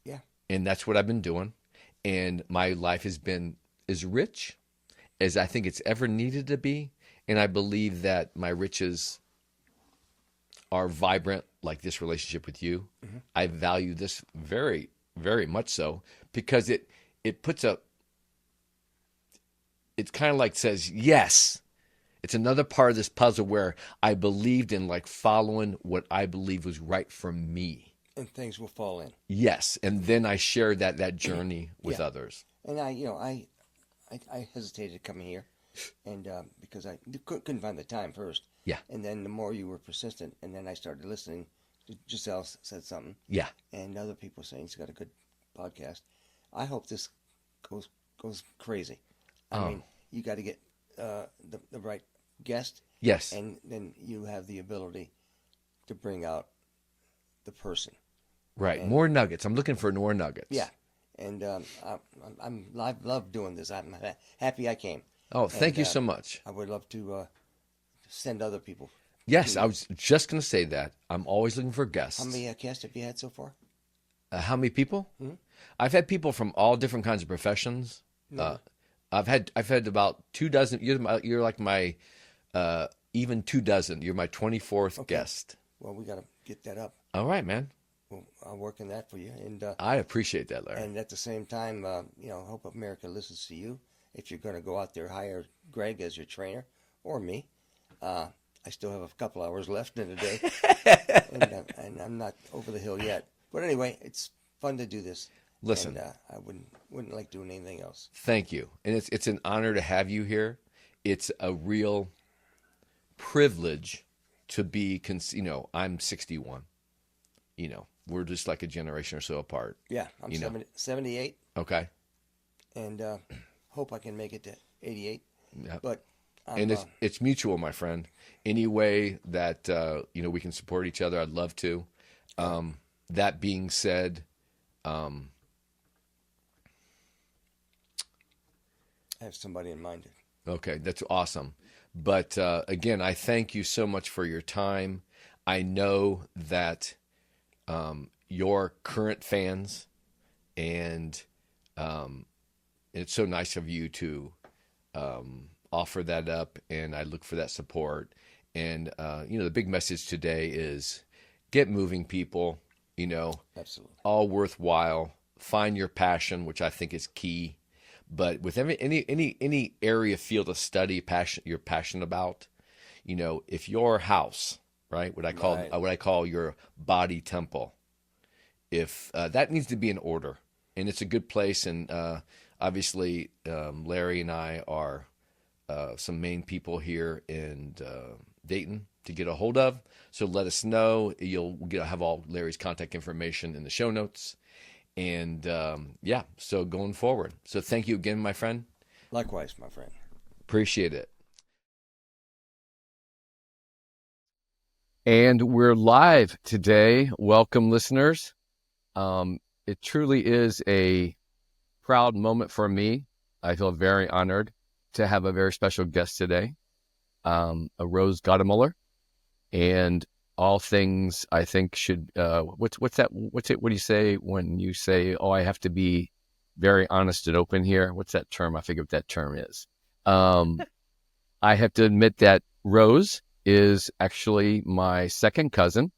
Speaker 2: Yeah.
Speaker 1: And that's what I've been doing. And my life has been as rich as I think it's ever needed to be. And I believe that my riches are vibrant, like this relationship with you. Mm-hmm. I value this very, very much so, because it puts it kind of like says, yes, it's another part of this puzzle where I believed in, like, following what I believe was right for me.
Speaker 2: And things will fall in.
Speaker 1: Yes. And then I shared that journey with others.
Speaker 2: And I hesitated coming here, and because I couldn't find the time first.
Speaker 1: Yeah.
Speaker 2: And then the more you were persistent, and then I started listening. Giselle said something.
Speaker 1: Yeah.
Speaker 2: And other people saying he's got a good podcast. I hope this goes crazy. I
Speaker 1: Oh.
Speaker 2: mean, you got to get the right guest,
Speaker 1: Yes.
Speaker 2: and then you have the ability to bring out the person.
Speaker 1: Right.
Speaker 2: And-
Speaker 1: More nuggets. I'm looking for more nuggets.
Speaker 2: Yeah, and I love doing this. I'm happy I came.
Speaker 1: Oh, thank
Speaker 2: And,
Speaker 1: you so much.
Speaker 2: I would love to send other people.
Speaker 1: Yes, I was just going to say that. I'm always looking for guests.
Speaker 2: How many guests have you had so far?
Speaker 1: How many people?
Speaker 2: Mhm.
Speaker 1: I've had people from all different kinds of professions. I've had about 24. You're like my even 24. You're my 24th guest.
Speaker 2: Well, we got to get that up.
Speaker 1: All right, man.
Speaker 2: Well, I'll work on that for you. And
Speaker 1: I appreciate that, Larry.
Speaker 2: and at the same time, Hope America listens to you. If you're going to go out there, hire Greg as your trainer or me. I still have a couple hours left in the day, and I'm not over the hill yet. But anyway, it's fun to do this.
Speaker 1: Listen.
Speaker 2: and, I wouldn't like doing anything else.
Speaker 1: Thank you. And it's an honor to have you here. It's a real privilege to be, I'm 61. We're just like a generation or so apart.
Speaker 2: Yeah, I'm 78,
Speaker 1: Okay.
Speaker 2: and hope I can make it to 88.
Speaker 1: Yeah.
Speaker 2: But
Speaker 1: And it's mutual, my friend. Any way that, we can support each other, I'd love to. That being said,
Speaker 2: I have somebody in mind.
Speaker 1: okay, that's awesome. But again, I thank you so much for your time. I know that your current fans, and it's so nice of you to offer that up, and I look for that support. And the big message today is get moving, people.
Speaker 2: Absolutely.
Speaker 1: All worthwhile. Find your passion, which I think is key. But with any area, field of study, you're passionate about, if your house, right, what I call your body temple, if that needs to be in order, and it's a good place, and obviously Larry and I are some main people here in Dayton to get a hold of. So let us know. You'll have all Larry's contact information in the show notes. And so going forward. So thank you again, my friend.
Speaker 2: Likewise, my friend.
Speaker 1: Appreciate it. And we're live today. Welcome, listeners. It truly is a proud moment for me. I feel very honored to have a very special guest today, a Rose Gottemoeller, and all things I think should. What do you say when you say, "Oh, I have to be very honest and open here"? What's that term? I forget what that term is. I have to admit that Rose is actually my second cousin,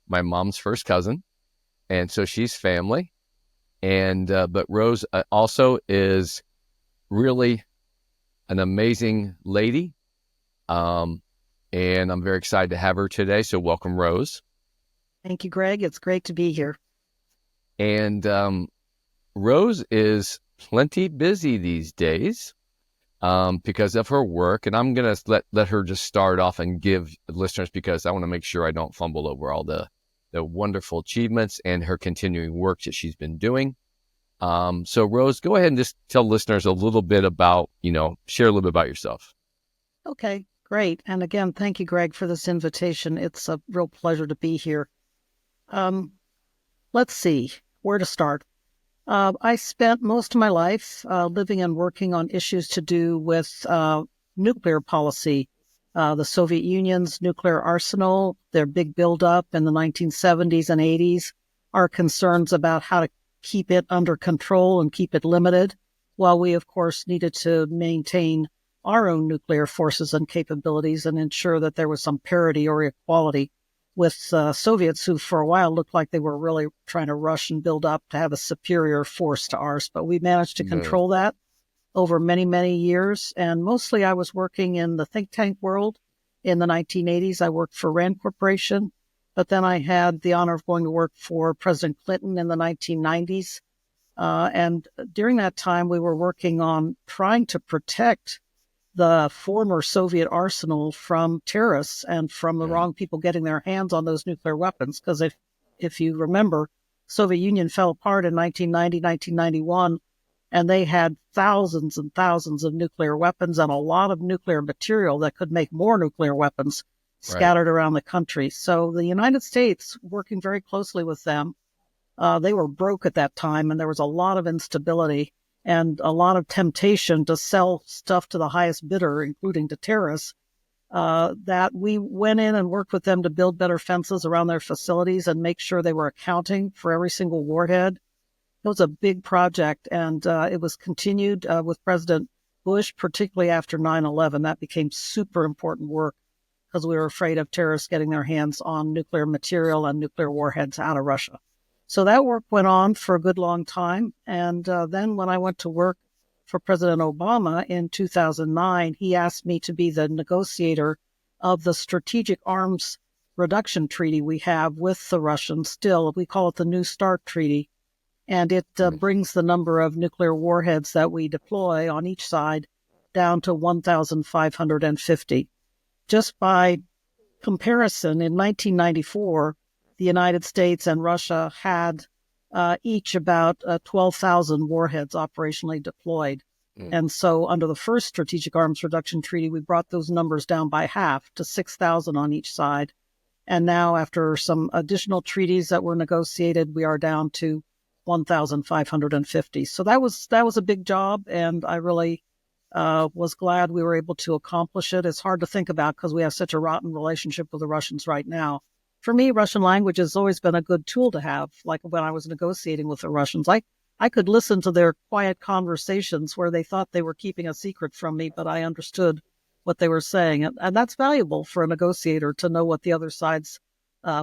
Speaker 1: my mom's first cousin, and so she's family. And but Rose also is really an amazing lady. And I'm very excited to have her today. So welcome, Rose.
Speaker 3: Thank you, Greg. It's great to be here.
Speaker 1: And Rose is plenty busy these days because of her work. And I'm going to let her just start off and give listeners, because I want to make sure I don't fumble over all the wonderful achievements and her continuing work that she's been doing. So Rose, go ahead and just tell listeners a little bit about, share a little bit about yourself.
Speaker 3: Okay, great. And again, thank you, Greg, for this invitation. It's a real pleasure to be here. Let's see where to start. I spent most of my life living and working on issues to do with nuclear policy, the Soviet Union's nuclear arsenal, their big buildup in the 1970s and 80s, our concerns about how to keep it under control and keep it limited, while we, of course, needed to maintain our own nuclear forces and capabilities and ensure that there was some parity or equality with Soviets, who for a while looked like they were really trying to rush and build up to have a superior force to ours. But we managed to control that over many, many years. And mostly I was working in the think tank world. In the 1980s, I worked for Rand Corporation. But then I had the honor of going to work for President Clinton in the 1990s. And during that time, we were working on trying to protect the former Soviet arsenal from terrorists and from the wrong people getting their hands on those nuclear weapons. Because if you remember, Soviet Union fell apart in 1990, 1991, and they had thousands and thousands of nuclear weapons and a lot of nuclear material that could make more nuclear weapons scattered around the country. So the United States, working very closely with them, they were broke at that time, and there was a lot of instability and a lot of temptation to sell stuff to the highest bidder, including to terrorists, that we went in and worked with them to build better fences around their facilities and make sure they were accounting for every single warhead. It was a big project, and it was continued with President Bush, particularly after 9/11. That became super important work because we were afraid of terrorists getting their hands on nuclear material and nuclear warheads out of Russia. So that work went on for a good long time. And then when I went to work for President Obama in 2009, he asked me to be the negotiator of the strategic arms reduction treaty we have with the Russians still. We call it the New START Treaty. And it brings the number of nuclear warheads that we deploy on each side down to 1,550. Just by comparison, in 1994, the United States and Russia had each about 12,000 warheads operationally deployed. And so under the first Strategic Arms Reduction Treaty, we brought those numbers down by half to 6,000 on each side. And now after some additional treaties that were negotiated, we are down to 1,550. So that was a big job, and I really was glad we were able to accomplish it. It's hard to think about because we have such a rotten relationship with the Russians right now. For me, Russian language has always been a good tool to have. Like when I was negotiating with the Russians, I could listen to their quiet conversations where they thought they were keeping a secret from me, but I understood what they were saying. And that's valuable for a negotiator to know what the other side's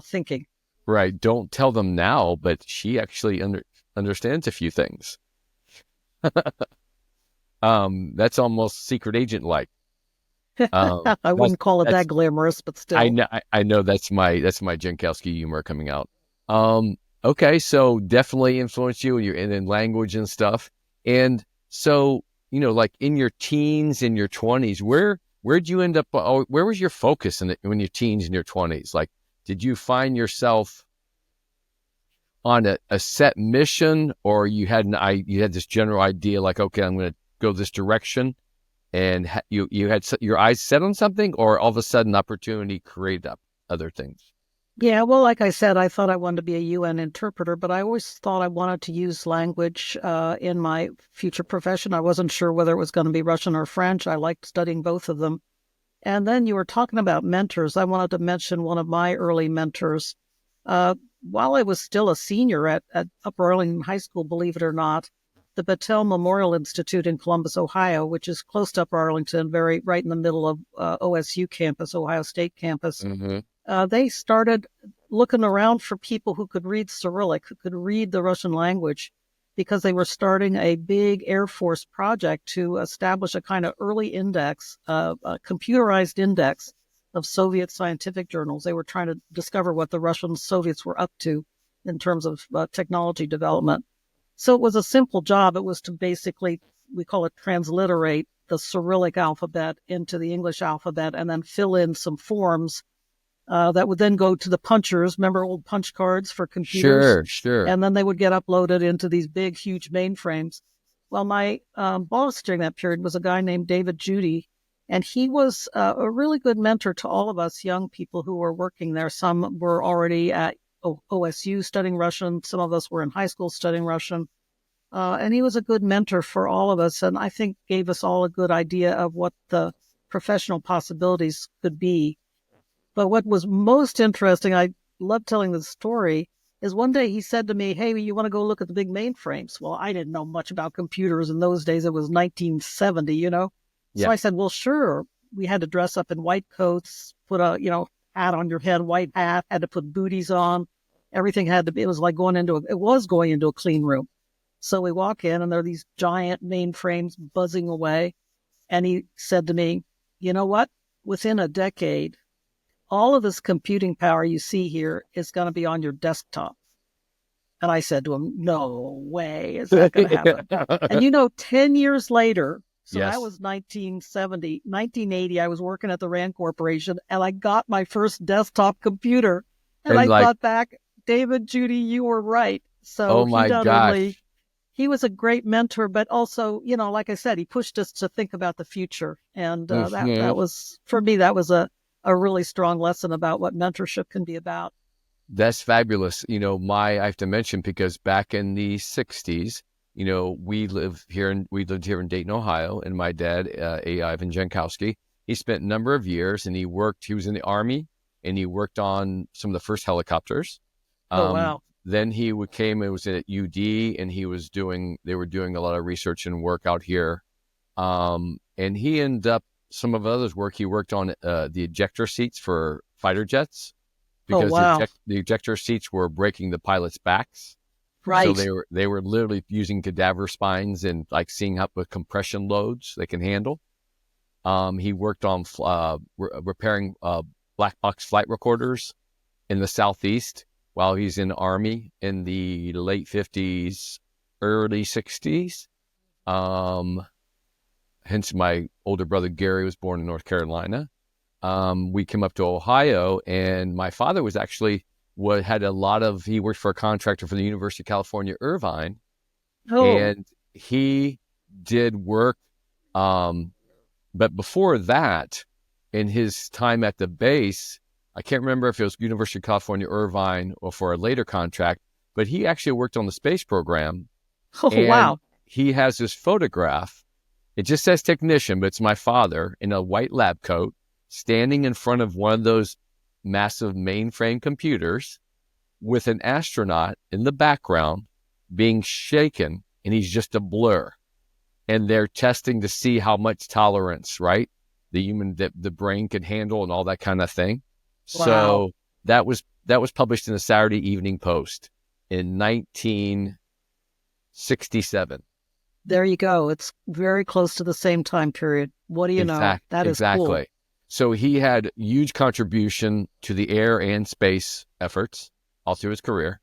Speaker 3: thinking.
Speaker 1: Right. Don't tell them now, but she actually understands a few things. That's almost secret agent-like.
Speaker 3: I wouldn't call it that glamorous, but still.
Speaker 1: I know that's my Jankowski humor coming out. Okay, so definitely influenced you in language and stuff. And so, like in your teens, in your 20s, where'd you end up? Where was your focus when your teens and your 20s? Like, did you find yourself on a set mission, or you had this general idea, like, okay, I'm going to go this direction? And you had your eyes set on something, or all of a sudden opportunity created up other things?
Speaker 3: Yeah, well, like I said, I thought I wanted to be a UN interpreter, but I always thought I wanted to use language in my future profession. I wasn't sure whether it was going to be Russian or French. I liked studying both of them. And then you were talking about mentors. I wanted to mention one of my early mentors. While I was still a senior at Upper Arlington High School, believe it or not, the Battelle Memorial Institute in Columbus, Ohio, which is close to Upper Arlington, right in the middle of OSU campus, Ohio State campus. Mm-hmm. They started looking around for people who could read Cyrillic, who could read the Russian language, because they were starting a big Air Force project to establish a kind of early index, a computerized index of Soviet scientific journals. They were trying to discover what the Russian Soviets were up to in terms of technology development. So it was a simple job. It was to basically, we call it transliterate the Cyrillic alphabet into the English alphabet and then fill in some forms that would then go to the punchers. Remember old punch cards for computers?
Speaker 1: Sure.
Speaker 3: And then they would get uploaded into these big, huge mainframes. Well, my boss during that period was a guy named David Judy, and he was a really good mentor to all of us young people who were working there. Some were already at OSU studying Russian. Some of us were in high school studying Russian. And he was a good mentor for all of us, and I think gave us all a good idea of what the professional possibilities could be. But what was most interesting, I love telling this story, is one day he said to me, "Hey, you want to go look at the big mainframes?" Well, I didn't know much about computers in those days. It was 1970,
Speaker 1: Yeah.
Speaker 3: So I said, well, sure. We had to dress up in white coats, put a, hat on your head, white hat, had to put booties on. Everything had to be, it was going into a clean room. So we walk in and there are these giant mainframes buzzing away. And he said to me, "You know what? Within a decade, all of this computing power you see here is going to be on your desktop." And I said to him, "No way is that going to happen." And 10 years later, so
Speaker 1: Yes.
Speaker 3: That was 1970, 1980, I was working at the RAND Corporation and I got my first desktop computer. And I thought back, David, Judy, you were right. So
Speaker 1: oh my gosh.
Speaker 3: he was a great mentor, but also, like I said, he pushed us to think about the future. And that was, for me, that was a really strong lesson about what mentorship can be about.
Speaker 1: That's fabulous. I have to mention, because back in the 60s, we lived here in Dayton, Ohio, and my dad, Ivan Jankowski, he spent a number of years, and he was in the Army, and he worked on some of the first helicopters.
Speaker 3: Oh, wow.
Speaker 1: Then it was at UD, and they were doing a lot of research and work out here. And he ended up, some of others work, he worked on the ejector seats for fighter jets, because the ejector seats were breaking the pilots' backs.
Speaker 3: Right.
Speaker 1: So they were literally using cadaver spines and like seeing how with compression loads they can handle. He worked on repairing black box flight recorders in the Southeast while he's in the Army in the late 50s, early 60s. Hence my older brother Gary was born in North Carolina. We came up to Ohio, and my father was actually he worked for a contractor for the University of California, Irvine.
Speaker 3: Oh.
Speaker 1: And he did work. But before that, in his time at the base, I can't remember if it was University of California, Irvine, or for a later contract, but he actually worked on the space program.
Speaker 3: Oh,
Speaker 1: and
Speaker 3: wow.
Speaker 1: He has this photograph. It just says technician, but it's my father in a white lab coat, standing in front of one of those massive mainframe computers with an astronaut in the background being shaken, and he's just a blur. And they're testing to see how much tolerance, right? The brain can handle and all that kind of thing.
Speaker 3: Wow.
Speaker 1: So that was published in the Saturday Evening Post in 1967.
Speaker 3: There you go. It's very close to the same time period. What do you know? That is
Speaker 1: exactly.
Speaker 3: Cool.
Speaker 1: So he had huge contribution to the air and space efforts all through his career.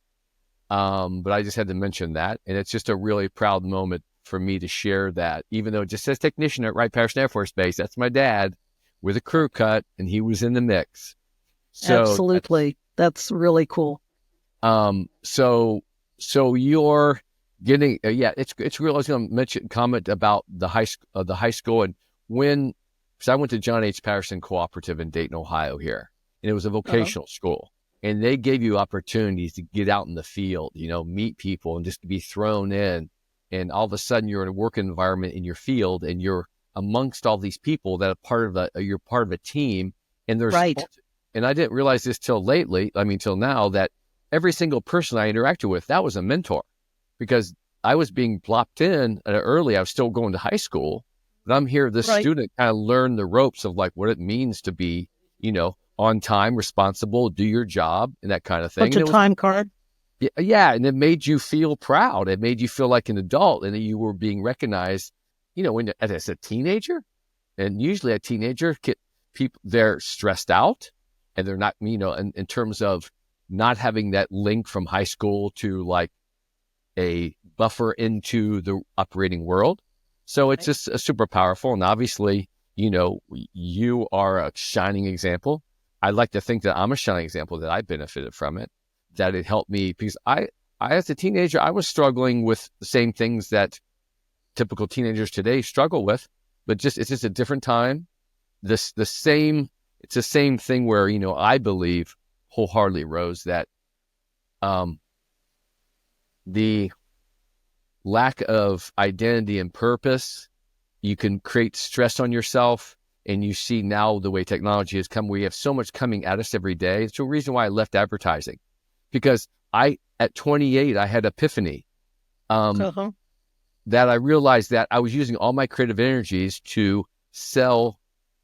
Speaker 1: But I just had to mention that. And it's just a really proud moment for me to share that, even though it just says technician at Wright-Patterson Air Force Base. That's my dad with a crew cut, and he was in the mix. So
Speaker 3: absolutely. That's really cool.
Speaker 1: So you're getting, it's real. I was going to comment about the high school, and because I went to John H. Patterson Cooperative in Dayton, Ohio here, and it was a vocational school, and they gave you opportunities to get out in the field, meet people, and just to be thrown in, and all of a sudden you're in a work environment in your field, and you're amongst all these people that are you're part of a team, and there's
Speaker 3: right.
Speaker 1: And I didn't realize this till now, that every single person I interacted with, that was a mentor, because I was being plopped in early. I was still going to high school, but I'm here, this student kind of learned the ropes of like what it means to be, on time, responsible, do your job, and that kind of thing.
Speaker 3: Put your time card.
Speaker 1: Yeah. And it made you feel proud. It made you feel like an adult, and that you were being recognized, as a teenager. And usually a teenager, they're stressed out, and they're not, in terms of not having that link from high school to like a buffer into the operating world. So it's just super powerful. And obviously, you are a shining example. I'd like to think that I'm a shining example, that I benefited from it, that it helped me, because I as a teenager, I was struggling with the same things that typical teenagers today struggle with, but it's just a different time. It's the same thing where, I believe wholeheartedly, Rose, that the lack of identity and purpose, you can create stress on yourself. And you see now the way technology has come, we have so much coming at us every day. It's the reason why I left advertising, because at 28, I had epiphany that I realized that I was using all my creative energies to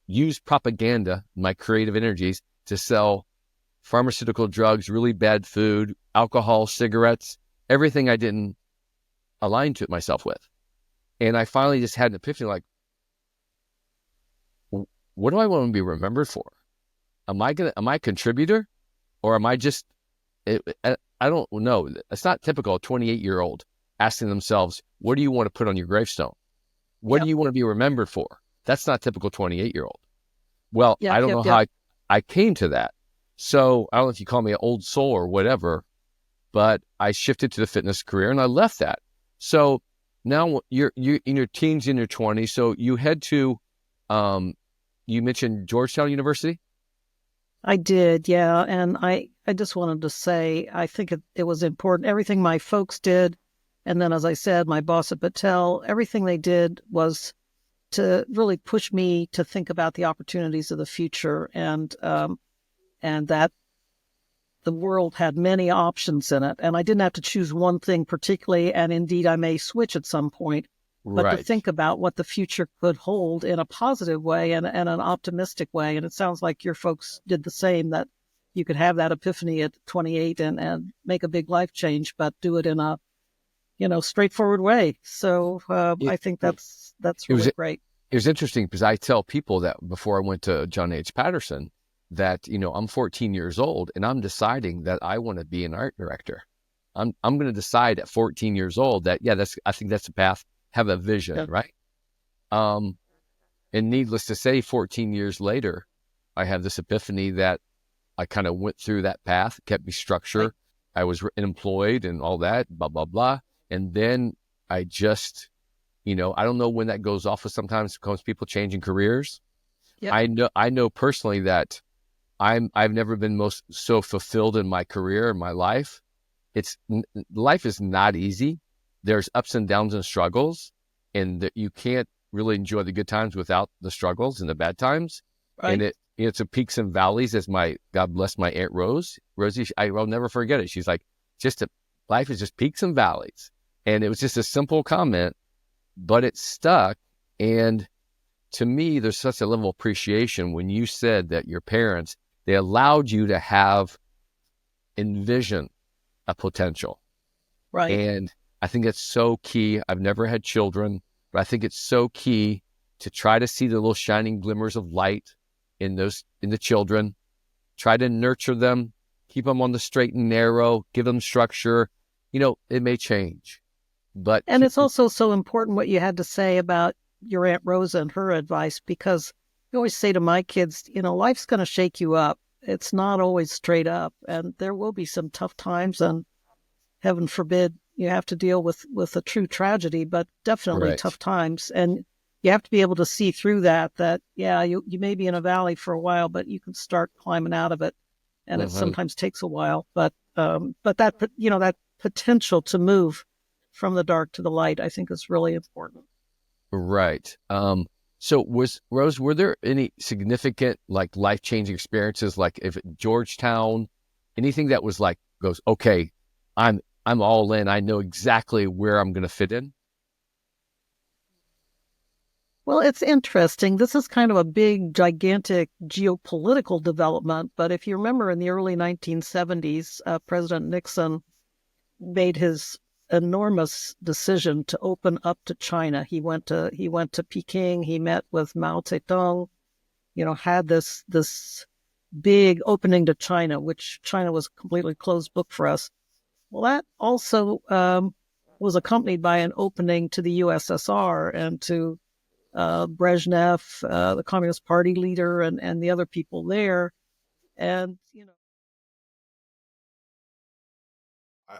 Speaker 1: use propaganda, my creative energies, to sell pharmaceutical drugs, really bad food, alcohol, cigarettes, everything I didn't align to myself with. And I finally just had an epiphany, like, what do I want to be remembered for? Am I a contributor, or am I just, I don't know. It's not typical 28-year-old asking themselves, what do you want to put on your gravestone? What do you want to be remembered for? That's not typical 28-year-old. Well, I don't know how I came to that. So I don't know if you call me an old soul or whatever, but I shifted to the fitness career, and I left that. So now you're in your teens, in your 20s. So you head to, you mentioned Georgetown University?
Speaker 3: I did, yeah. And I just wanted to say, I think it was important. Everything my folks did, and then, as I said, my boss at Battelle, everything they did was to really push me to think about the opportunities of the future, and that the world had many options in it. And I didn't have to choose one thing particularly, and indeed I may switch at some point, but to
Speaker 1: Right.
Speaker 3: think about what the future could hold in a positive way and an optimistic way. And it sounds like your folks did the same, that you could have that epiphany at 28 and make a big life change, but do it in a, straightforward way. So I think that's
Speaker 1: It was
Speaker 3: really great.
Speaker 1: it was interesting because I tell people that before I went to John H. Patterson that, I'm 14 years old and I'm deciding that I want to be an art director. I'm going to decide at 14 years old that, I think that's the path, have a vision,
Speaker 3: Yeah.
Speaker 1: right? And needless to say, 14 years later, I have this epiphany that I kind of went through that path, kept me structured.
Speaker 3: Right.
Speaker 1: I was employed and all that, blah, blah, blah. And then I just, I don't know when that goes off, but sometimes because people changing careers.
Speaker 3: Yep.
Speaker 1: I know personally that I've never been so fulfilled in my career, in my life. Life is not easy. There's ups and downs and struggles, and that you can't really enjoy the good times without the struggles and the bad times.
Speaker 3: Right.
Speaker 1: And it's a peaks and valleys, as God bless my Aunt Rosie, I'll never forget it. She's like, life is just peaks and valleys. And it was just a simple comment, but it stuck. And to me, there's such a level of appreciation when you said that your parents, they allowed you to envision a potential.
Speaker 3: Right.
Speaker 1: And I think it's so key. I've never had children, but I think it's so key to try to see the little shining glimmers of light in the children, try to nurture them, keep them on the straight and narrow, give them structure. It may change,
Speaker 3: and it's also so important what you had to say about your Aunt Rosa and her advice, because I always say to my kids, life's going to shake you up. It's not always straight up, and there will be some tough times, and heaven forbid you have to deal with a true tragedy, but definitely
Speaker 1: Right.
Speaker 3: tough times. And you have to be able to see through that, you may be in a valley for a while, but you can start climbing out of it. And it sometimes takes a while, but that, that potential to move from the dark to the light, I think is really important.
Speaker 1: Right. So were there any significant life-changing experiences, like if Georgetown, anything that was goes, okay, I'm all in. I know exactly where I'm going to fit in?
Speaker 3: Well, it's interesting. This is kind of a big, gigantic geopolitical development. But if you remember in the early 1970s, President Nixon made his enormous decision to open up to China. He went to Peking. He met with Mao Zedong, had this big opening to China, which China was a completely closed book for us. Well, that also was accompanied by an opening to the USSR and to Brezhnev, the Communist Party leader, and the other people there. And,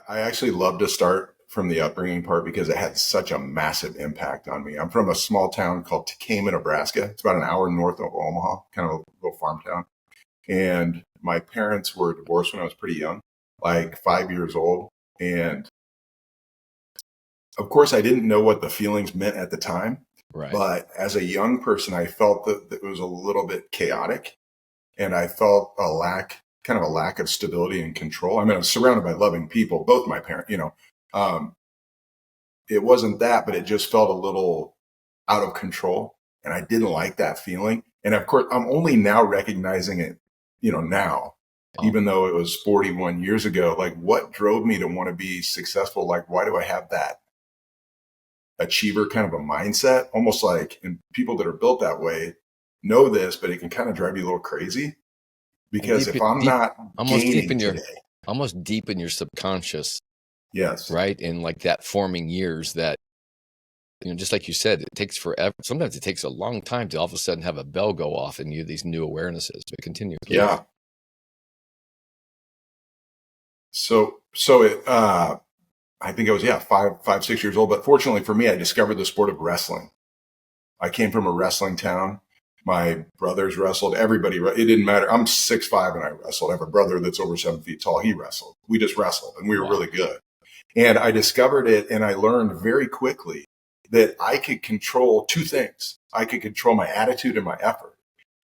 Speaker 4: I actually love to start from the upbringing part because it had such a massive impact on me. I'm from a small town called Tacoma, Nebraska. It's about an hour north of Omaha, kind of a little farm town. And my parents were divorced when I was pretty young, like 5 years old. And of course, I didn't know what the feelings meant at the time.
Speaker 1: Right.
Speaker 4: But as a young person, I felt that it was a little bit chaotic, and I felt a lack of stability and control. I mean, I was surrounded by loving people, both my parents, it wasn't that, but it just felt a little out of control, and I didn't like that feeling. And of course, I'm only now recognizing it, now, even though it was 41 years ago. Like, what drove me to want to be successful? Like, why do I have that achiever kind of a mindset? Almost like, and people that are built that way know this, but it can kind of drive you a little crazy, because if I'm not gaining today,
Speaker 1: almost deep in your subconscious,
Speaker 4: yes,
Speaker 1: right, in that forming years, that just like you said, it takes forever. Sometimes it takes a long time to all of a sudden have a bell go off and you these new awarenesses. But continue.
Speaker 4: Yeah. So it I think I was, 6 years old. But fortunately for me, I discovered the sport of wrestling. I came from a wrestling town. My brothers wrestled. Everybody, it didn't matter. I'm 6'5" and I wrestled. I have a brother that's over 7 feet tall. He wrestled. We just wrestled and we were really good. And I discovered it and I learned very quickly that I could control two things. I could control my attitude and my effort.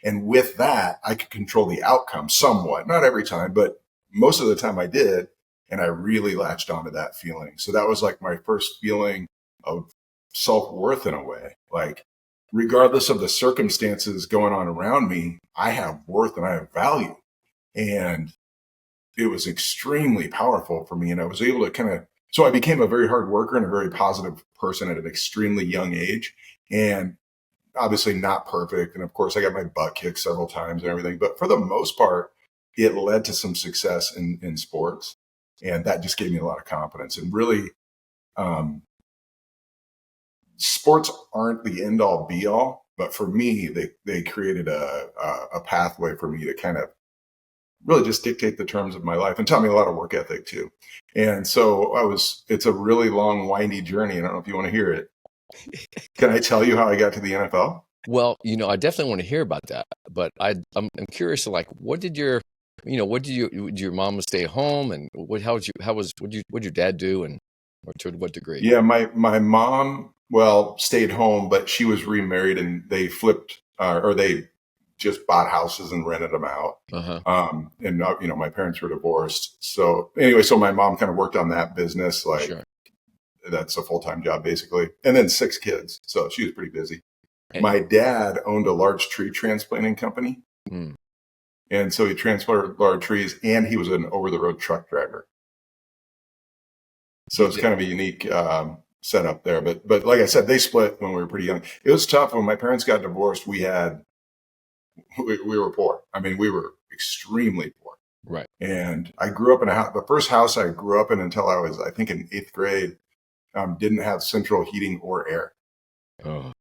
Speaker 4: And with that, I could control the outcome somewhat. Not every time, but most of the time I did. And I really latched onto that feeling. So that was like my first feeling of self-worth in a way. Like, regardless of the circumstances going on around me, I have worth and I have value. And it was extremely powerful for me. And I was able to so I became a very hard worker and a very positive person at an extremely young age. And obviously not perfect. And of course, I got my butt kicked several times and everything. But for the most part, it led to some success in sports. And that just gave me a lot of confidence. And really, sports aren't the end all be all, but for me, they created a pathway for me to kind of really just dictate the terms of my life and taught me a lot of work ethic too. And so it's a really long, windy journey. I don't know if you want to hear it. Can I tell you how I got to the NFL?
Speaker 1: Well, I definitely want to hear about that, but I'm curious, like, did your mom stay home, and what did your dad do, and or to what degree?
Speaker 4: Yeah, my mom, stayed home, but she was remarried and they flipped, or they just bought houses and rented them out. And my parents were divorced. So anyway, my mom kind of worked on that business. Like, sure. That's a full-time job basically. And then 6 kids. So she was pretty busy. And my dad owned a large tree transplanting company. Mm. And so he transplanted large trees and he was an over-the-road truck driver. So it's kind of a unique setup there. But like I said, they split when we were pretty young. It was tough. When my parents got divorced, we were poor. I mean, we were extremely poor.
Speaker 1: Right.
Speaker 4: And I grew up in a house. The first house I grew up in until I was, I think, in 8th grade, didn't have central heating or air. Oh.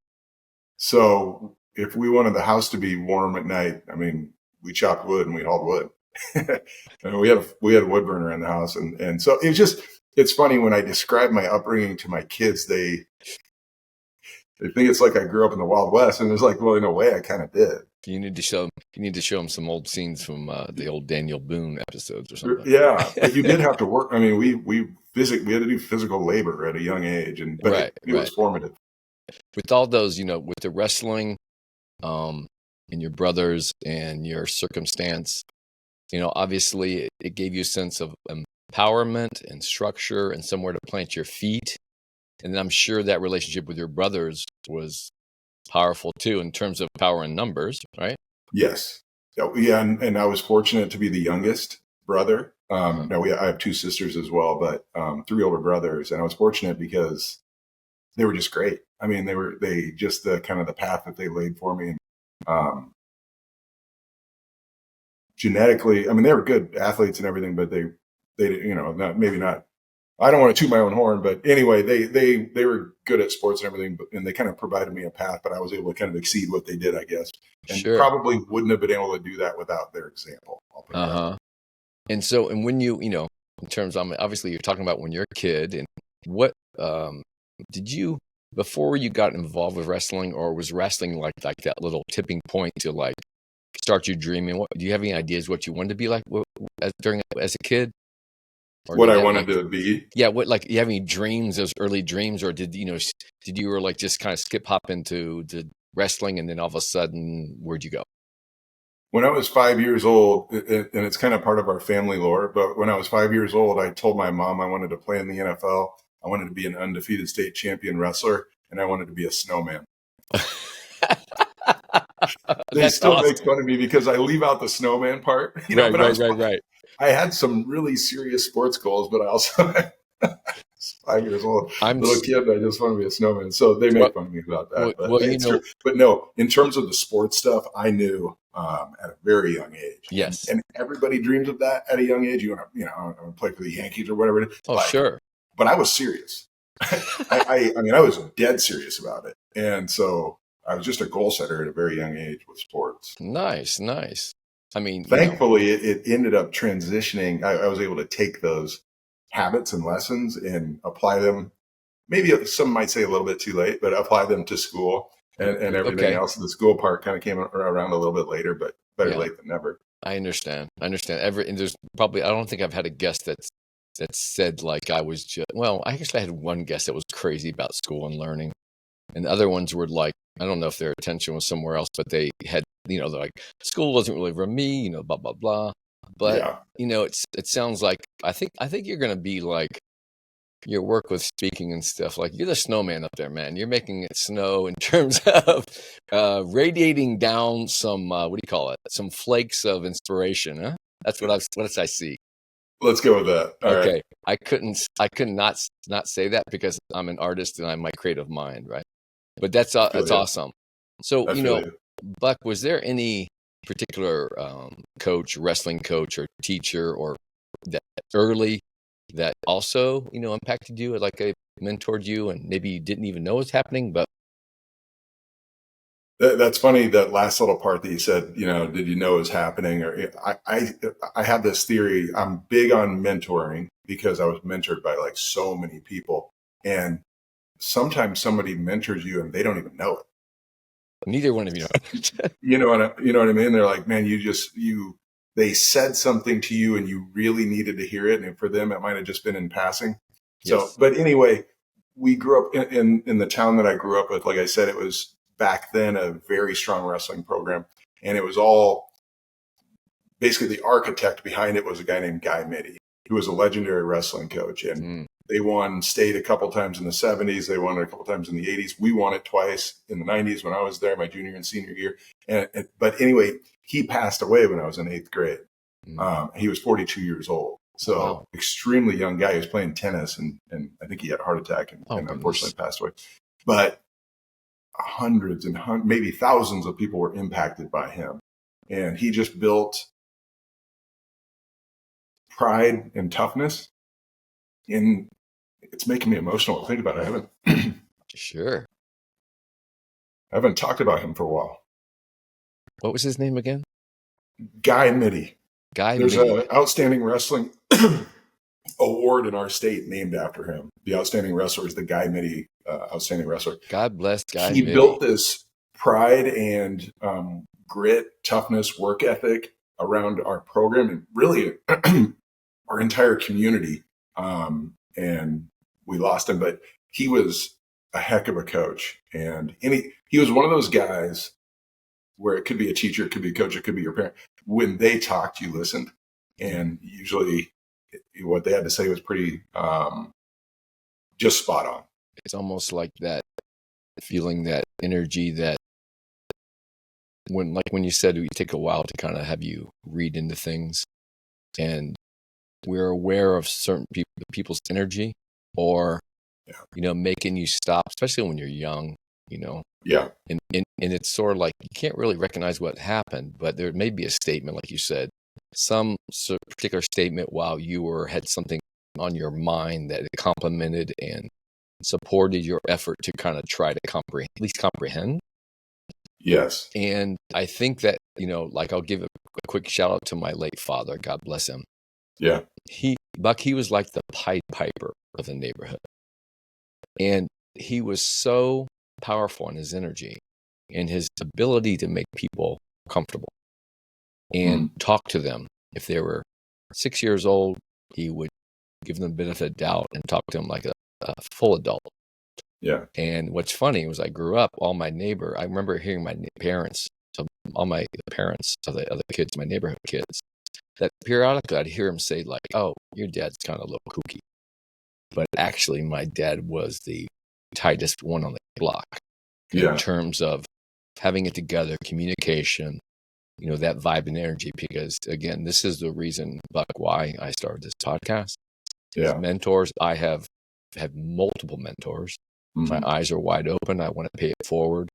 Speaker 4: So if we wanted the house to be warm at night, I mean, we chopped wood and we hauled wood. And we had a wood burner in the house. And so it's funny when I describe my upbringing to my kids, they think it's like I grew up in the Wild West, and it's like, well, in a way, I kind of did.
Speaker 1: You need to show them some old scenes from the old Daniel Boone episodes or something.
Speaker 4: Yeah, but you did have to work. I mean, we had to do physical labor at a young age, but it was formative.
Speaker 1: With all those, with the wrestling, and your brothers and your circumstance, obviously it gave you a sense of empowerment and structure and somewhere to plant your feet. And then I'm sure that relationship with your brothers was powerful too, in terms of power and numbers, right?
Speaker 4: Yes. Yeah. And I was fortunate to be the youngest brother. Now I have 2 sisters as well, but 3 older brothers. And I was fortunate because they were just great. I mean, they just the kind of the path that they laid for me. Genetically, I mean, they were good athletes and everything, but they maybe not. I don't want to toot my own horn, but anyway, they were good at sports and everything, and they kind of provided me a path, but I was able to kind of exceed what they did, I guess. And probably wouldn't have been able to do that without their example.
Speaker 1: And so, and when in terms of, obviously you're talking about when you're a kid, and what, did you, before you got involved with wrestling, or was wrestling like that little tipping point to like start you dreaming? Do you have any ideas what you wanted to be like as a kid?
Speaker 4: What I wanted to be?
Speaker 1: Yeah. What, like, you have any dreams, those early dreams, or did you were like just kind of skip hop into the wrestling, and then all of a sudden, where'd you go?
Speaker 4: When I was 5 years old, and it's kind of part of our family lore, but when I was 5 years old, I told my mom I wanted to play in the NFL. I wanted to be an undefeated state champion wrestler, and I wanted to be a snowman. They still awesome. Make fun of me because I leave out the snowman part.
Speaker 1: Right.
Speaker 4: I had some really serious sports goals, but I also 5 years old, little kid. I just want to be a snowman. So they make fun of me about that. But no, in terms of the sports stuff, I knew at a very young age.
Speaker 1: Yes,
Speaker 4: and everybody dreams of that at a young age. I want to play for the Yankees or whatever it is.
Speaker 1: Oh, sure.
Speaker 4: But I was serious. I mean, I was dead serious about it, and so I was just a goal setter at a very young age with sports.
Speaker 1: Nice. I mean,
Speaker 4: thankfully, it ended up transitioning. I was able to take those habits and lessons and apply them. Maybe some might say a little bit too late, but apply them to school and everything else. The school part kind of came around a little bit later, but better late than never.
Speaker 1: I understand. And there's probably, I don't think I've had a guest that said like I was just, well, I guess I had one guest that was crazy about school and learning. And the other ones were like, I don't know if their attention was somewhere else, but they had, they're like, school wasn't really for me, blah, blah, blah. But, it sounds like, I think you're going to be like, your work with speaking and stuff, like you're the snowman up there, man. You're making it snow in terms of radiating down some, what do you call it? Some flakes of inspiration, huh? That's what I see.
Speaker 4: Let's go with that. All
Speaker 1: okay.
Speaker 4: Right.
Speaker 1: I could not say that because I'm an artist and I'm my creative mind, right? But that's awesome. So, Buck, was there any particular coach, wrestling coach or teacher or that early that also, impacted you, like I mentored you and maybe you didn't even know was happening, but
Speaker 4: that's funny. That last little part that you said, did you know it was happening? Or I have this theory. I'm big on mentoring because I was mentored by like so many people, and sometimes somebody mentors you and they don't even know it.
Speaker 1: Neither one of you know.
Speaker 4: you know what I mean? They're like, man, they said something to you and you really needed to hear it. And for them, it might've just been in passing. So, yes. But anyway, we grew up in the town that I grew up with. Like I said, it was back then a very strong wrestling program. And it was all basically the architect behind it was a guy named Guy Mitty, who was a legendary wrestling coach. And they won state a couple times in the 70s. They won it a couple times in the 80s. We won it twice in the 90s when I was there, my junior and senior year. But anyway, he passed away when I was in 8th grade. He was 42 years old. So extremely young guy. He was playing tennis and I think he had a heart attack and unfortunately passed away. But hundreds and maybe thousands of people were impacted by him. And he just built pride and toughness. And it's making me emotional to think about it.
Speaker 1: Sure.
Speaker 4: I haven't talked about him for a while.
Speaker 1: What was his name again?
Speaker 4: Guy Mitty. There's
Speaker 1: Mitty.
Speaker 4: an outstanding wrestling award in our state named after him. The outstanding wrestler is the Guy Mitty outstanding wrestler.
Speaker 1: God bless Guy
Speaker 4: He
Speaker 1: Mitty.
Speaker 4: built this pride and grit, toughness, work ethic around our program and really our entire community. And we lost him, but he was a heck of a coach. And he was one of those guys where it could be a teacher, it could be a coach, it could be your parent. When they talked, you listened. And usually what they had to say was pretty just spot on.
Speaker 1: It's almost like that feeling, that energy that when you said it take a while to kind of have you read into things and we're aware of certain people's energy or, making you stop, especially when you're young,
Speaker 4: Yeah.
Speaker 1: And it's sort of like, you can't really recognize what happened, but there may be a statement, like you said, some particular statement while you had something on your mind that it complimented and supported your effort to kind of try to at least comprehend.
Speaker 4: Yes.
Speaker 1: And I think that, I'll give a quick shout out to my late father, God bless him.
Speaker 4: Yeah.
Speaker 1: Buck, he was like the Pied Piper of the neighborhood. And he was so powerful in his energy and his ability to make people comfortable and talk to them. If they were 6 years old, he would give them a benefit of doubt and talk to them like a full adult.
Speaker 4: Yeah.
Speaker 1: And what's funny was I grew up, I remember hearing my parents, the parents of the other kids, my neighborhood kids, that periodically I'd hear him say like, oh, your dad's kind of a little kooky. But actually my dad was the tightest one on the block in terms of having it together, communication, that vibe and energy. Because again, this is the reason, Buck, why I started this podcast.
Speaker 4: Yeah.
Speaker 1: Mentors. I have multiple mentors. My eyes are wide open. I want to pay it forward.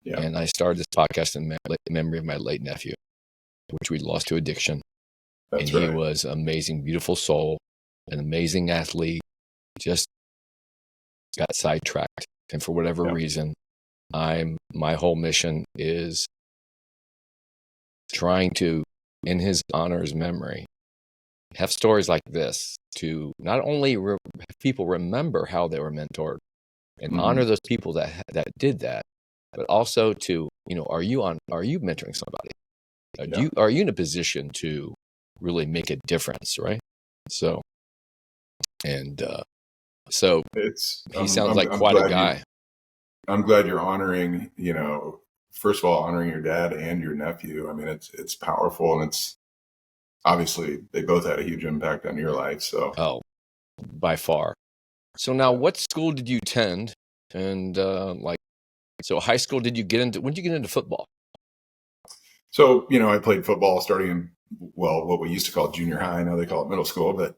Speaker 1: Yeah. And I started this podcast in memory of my late nephew, which we lost to addiction.
Speaker 4: That's
Speaker 1: and
Speaker 4: right.
Speaker 1: He was an amazing, beautiful soul, an amazing athlete, just got sidetracked. And for whatever reason, my whole mission is trying to, in his honor's memory, have stories like this to not only have people remember how they were mentored and honor those people that did that, but also to, are you mentoring somebody? Are you in a position to really make a difference, right? So, and so he sounds like quite a guy.
Speaker 4: I'm glad you're honoring, first of all, honoring your dad and your nephew. I mean, it's powerful, and it's obviously they both had a huge impact on your life. So,
Speaker 1: by far. So now, what school did you attend? And so high school, when did you get into football?
Speaker 4: So, I played football starting in, what we used to call junior high. Now they call it middle school, but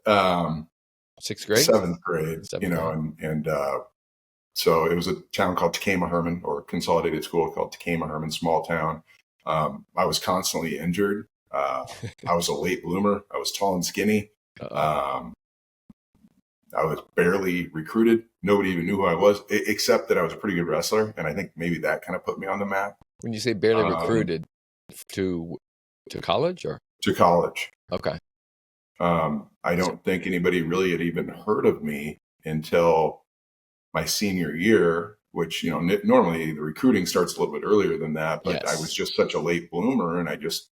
Speaker 1: sixth grade,
Speaker 4: seventh grade, so it was a town called Tacoma Herman, or consolidated school called Tacoma Herman, small town. I was constantly injured. I was a late bloomer. I was tall and skinny. I was barely recruited. Nobody even knew who I was, except that I was a pretty good wrestler. And I think maybe that kind of put me on the map.
Speaker 1: When you say barely recruited, to college or? To college.
Speaker 4: Okay. I don't think anybody really had even heard of me until my senior year, which, normally the recruiting starts a little bit earlier than that, but yes. I was just such a late bloomer and I just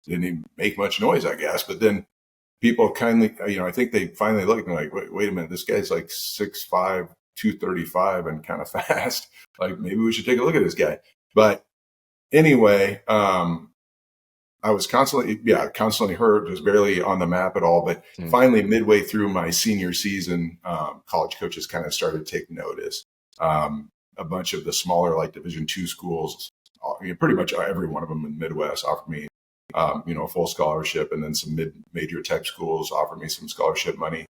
Speaker 4: didn't even make much noise, I guess. But then people kindly, I think they finally looked and like, wait a minute, this guy's like 6'5", 235 and kind of fast. Like, maybe we should take a look at this guy. But anyway, I was constantly hurt, was barely on the map at all. But finally, midway through my senior season, college coaches kind of started taking notice. A bunch of the smaller, like Division II schools, pretty much every one of them in the Midwest offered me, a full scholarship, and then some mid-major tech schools offered me some scholarship money.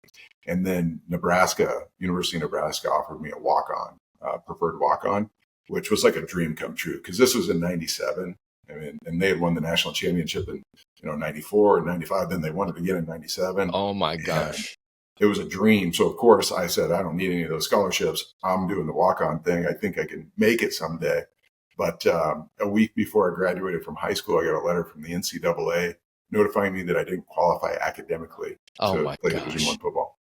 Speaker 4: And then University of Nebraska offered me a walk-on, preferred walk-on, which was like a dream come true, because this was in 97. I mean, and they had won the national championship in, 94 and 95. Then they won it again in 97.
Speaker 1: Oh my gosh.
Speaker 4: And it was a dream. So of course I said, I don't need any of those scholarships. I'm doing the walk-on thing. I think I can make it someday. But a week before I graduated from high school, I got a letter from the NCAA notifying me that I didn't qualify academically to play Division I football.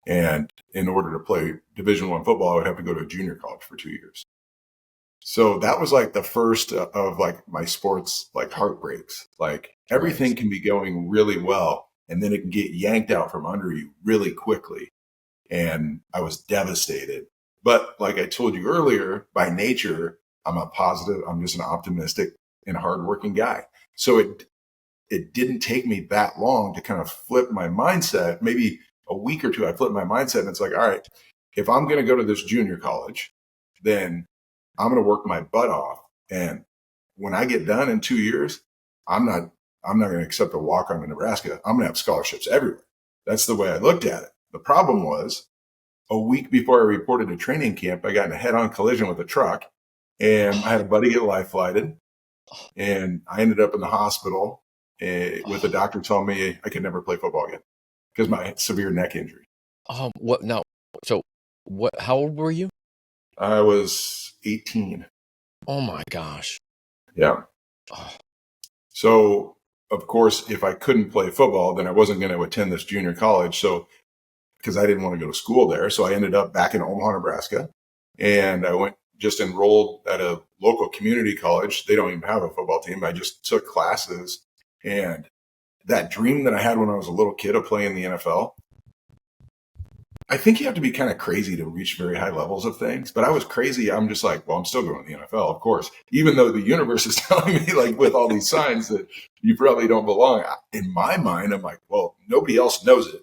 Speaker 4: And in order to play Division I football, I would have to go to a junior college for 2 years. So that was like the first of like my sports like heartbreaks. Like everything can be going really well, and then it can get yanked out from under you really quickly. And I was devastated. But like I told you earlier, by nature, I'm just an optimistic and hardworking guy. So it didn't take me that long to kind of flip my mindset. Maybe a week or two, I flipped my mindset, and it's like, all right, if I'm going to go to this junior college, then I'm going to work my butt off. And when I get done in 2 years, I'm not going to accept a walk-on in Nebraska. I'm going to have scholarships everywhere. That's the way I looked at it. The problem was, a week before I reported to training camp, I got in a head-on collision with a truck, and I had a buddy get life flighted, and I ended up in the hospital with the doctor telling me I could never play football again because of my severe neck injury.
Speaker 1: What? No. So what? How old were you?
Speaker 4: I was 18.
Speaker 1: Oh my gosh.
Speaker 4: Yeah. So of course, if I couldn't play football, then I wasn't going to attend this junior college. So because I didn't want to go to school there. So I ended up back in Omaha, Nebraska, and I just enrolled at a local community college. They don't even have a football team. I just took classes, and that dream that I had when I was a little kid of playing the NFL, I think you have to be kind of crazy to reach very high levels of things, but I was crazy. I'm just like, well, I'm still going to the NFL, of course, even though the universe is telling me like with all these signs that you probably don't belong. In my mind, I'm like, well, nobody else knows it.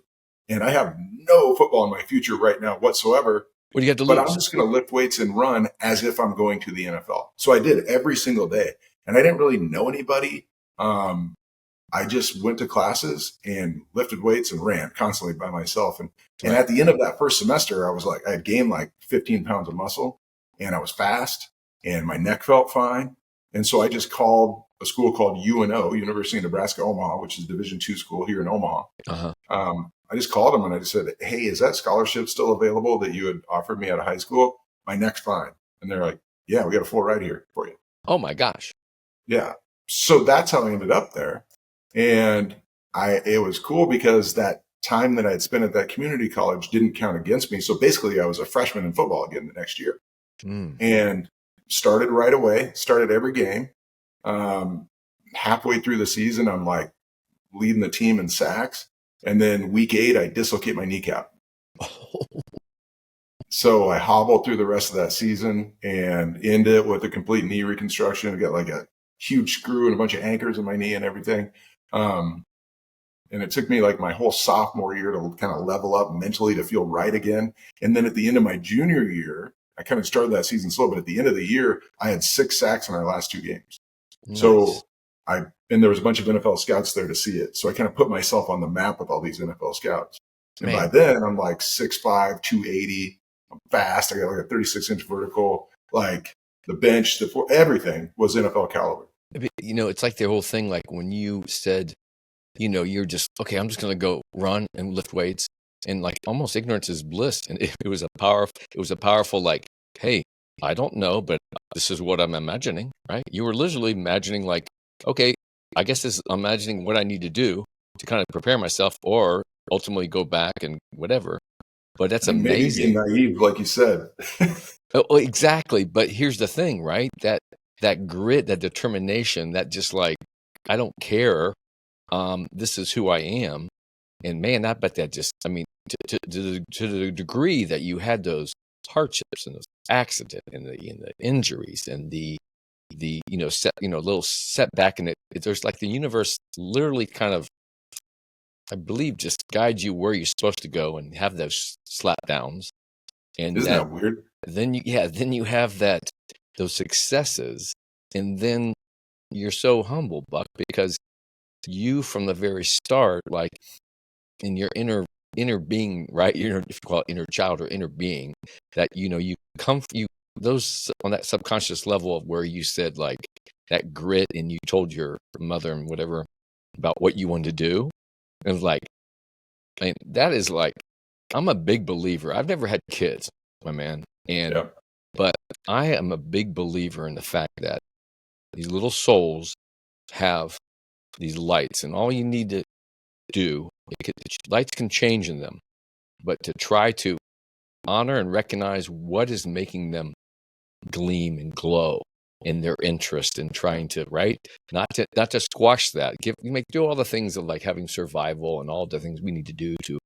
Speaker 4: And I have no football in my future right now whatsoever.
Speaker 1: What do you have to lose?
Speaker 4: But I'm just going to lift weights and run as if I'm going to the NFL. So I did every single day. And I didn't really know anybody. I just went to classes and lifted weights and ran constantly by myself. And at the end of that first semester, I had gained like 15 pounds of muscle, and I was fast, and my neck felt fine. And so I just called a school called UNO, University of Nebraska, Omaha, which is a Division II school here in Omaha. I just called them and I just said, hey, is that scholarship still available that you had offered me out of high school? My neck's fine. And they're like, yeah, we got a full ride here for you.
Speaker 1: Oh my gosh.
Speaker 4: Yeah. So that's how I ended up there. And it was cool because that time that I had spent at that community college didn't count against me. So basically I was a freshman in football again the next year, and started right away, started every game. Halfway through the season, I'm like leading the team in sacks. And then week 8, I dislocate my kneecap. So I hobbled through the rest of that season and ended it with a complete knee reconstruction. I got like a huge screw and a bunch of anchors in my knee and everything. And it took me like my whole sophomore year to kind of level up mentally to feel right again. And then at the end of my junior year, I kind of started that season slow, but at the end of the year, I had 6 sacks in our last 2 games. Nice. So and there was a bunch of NFL scouts there to see it. So I kind of put myself on the map with all these NFL scouts. And by then I'm like 6'5", 280. I'm fast. I got like a 36-inch vertical, like the bench, everything was NFL caliber.
Speaker 1: You know, it's like the whole thing, like when you said, you know, you're just, okay, I'm just going to go run and lift weights, and like almost ignorance is bliss. And it was a powerful, like, hey, I don't know, but this is what I'm imagining, right? You were literally imagining like, okay, I guess I'm imagining what I need to do to kind of prepare myself or ultimately go back and whatever. But that's amazing.
Speaker 4: Maybe being naive, like you said.
Speaker 1: Oh, exactly. But here's the thing, right? That grit, that determination, that just like, I don't care. This is who I am. And man, I bet that just, I mean, to the degree that you had those hardships and those accidents and the injuries and the little setback, and there's like the universe literally kind of, I believe, just guides you where you're supposed to go and have those slap downs. And
Speaker 4: isn't that weird?
Speaker 1: Then you have those successes, and then you're so humble, Buck, because you from the very start, like in your inner being, right? If you call it inner child or inner being, that you come those on that subconscious level of where you said like that grit, and you told your mother and whatever about what you wanted to do. It was like, I mean, that is like, I'm a big believer. I've never had kids, my man, but I am a big believer in the fact that these little souls have these lights, and all you need to do, lights can change in them, but to try to honor and recognize what is making them gleam and glow in their interest in trying to, right? Not to squash that. Do all the things of like having survival and all the things we need to do to,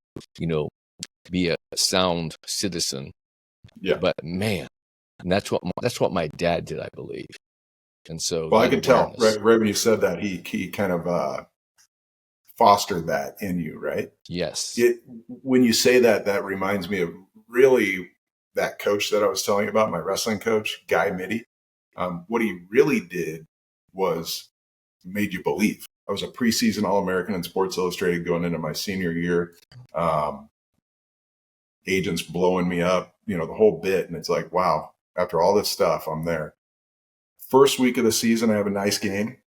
Speaker 1: be a sound citizen.
Speaker 4: Yeah.
Speaker 1: But man, and that's what my dad did, I believe. And so,
Speaker 4: well, I could tell right when you said that he kind of fostered that in you, right?
Speaker 1: Yes.
Speaker 4: When you say that, that reminds me of really that coach that I was telling you about, my wrestling coach, Guy Mitty. What he really did was made you believe. I was a preseason All-American in Sports Illustrated going into my senior year. Agents blowing me up, the whole bit. And it's like, wow, after all this stuff, I'm there. First week of the season, I have a nice game.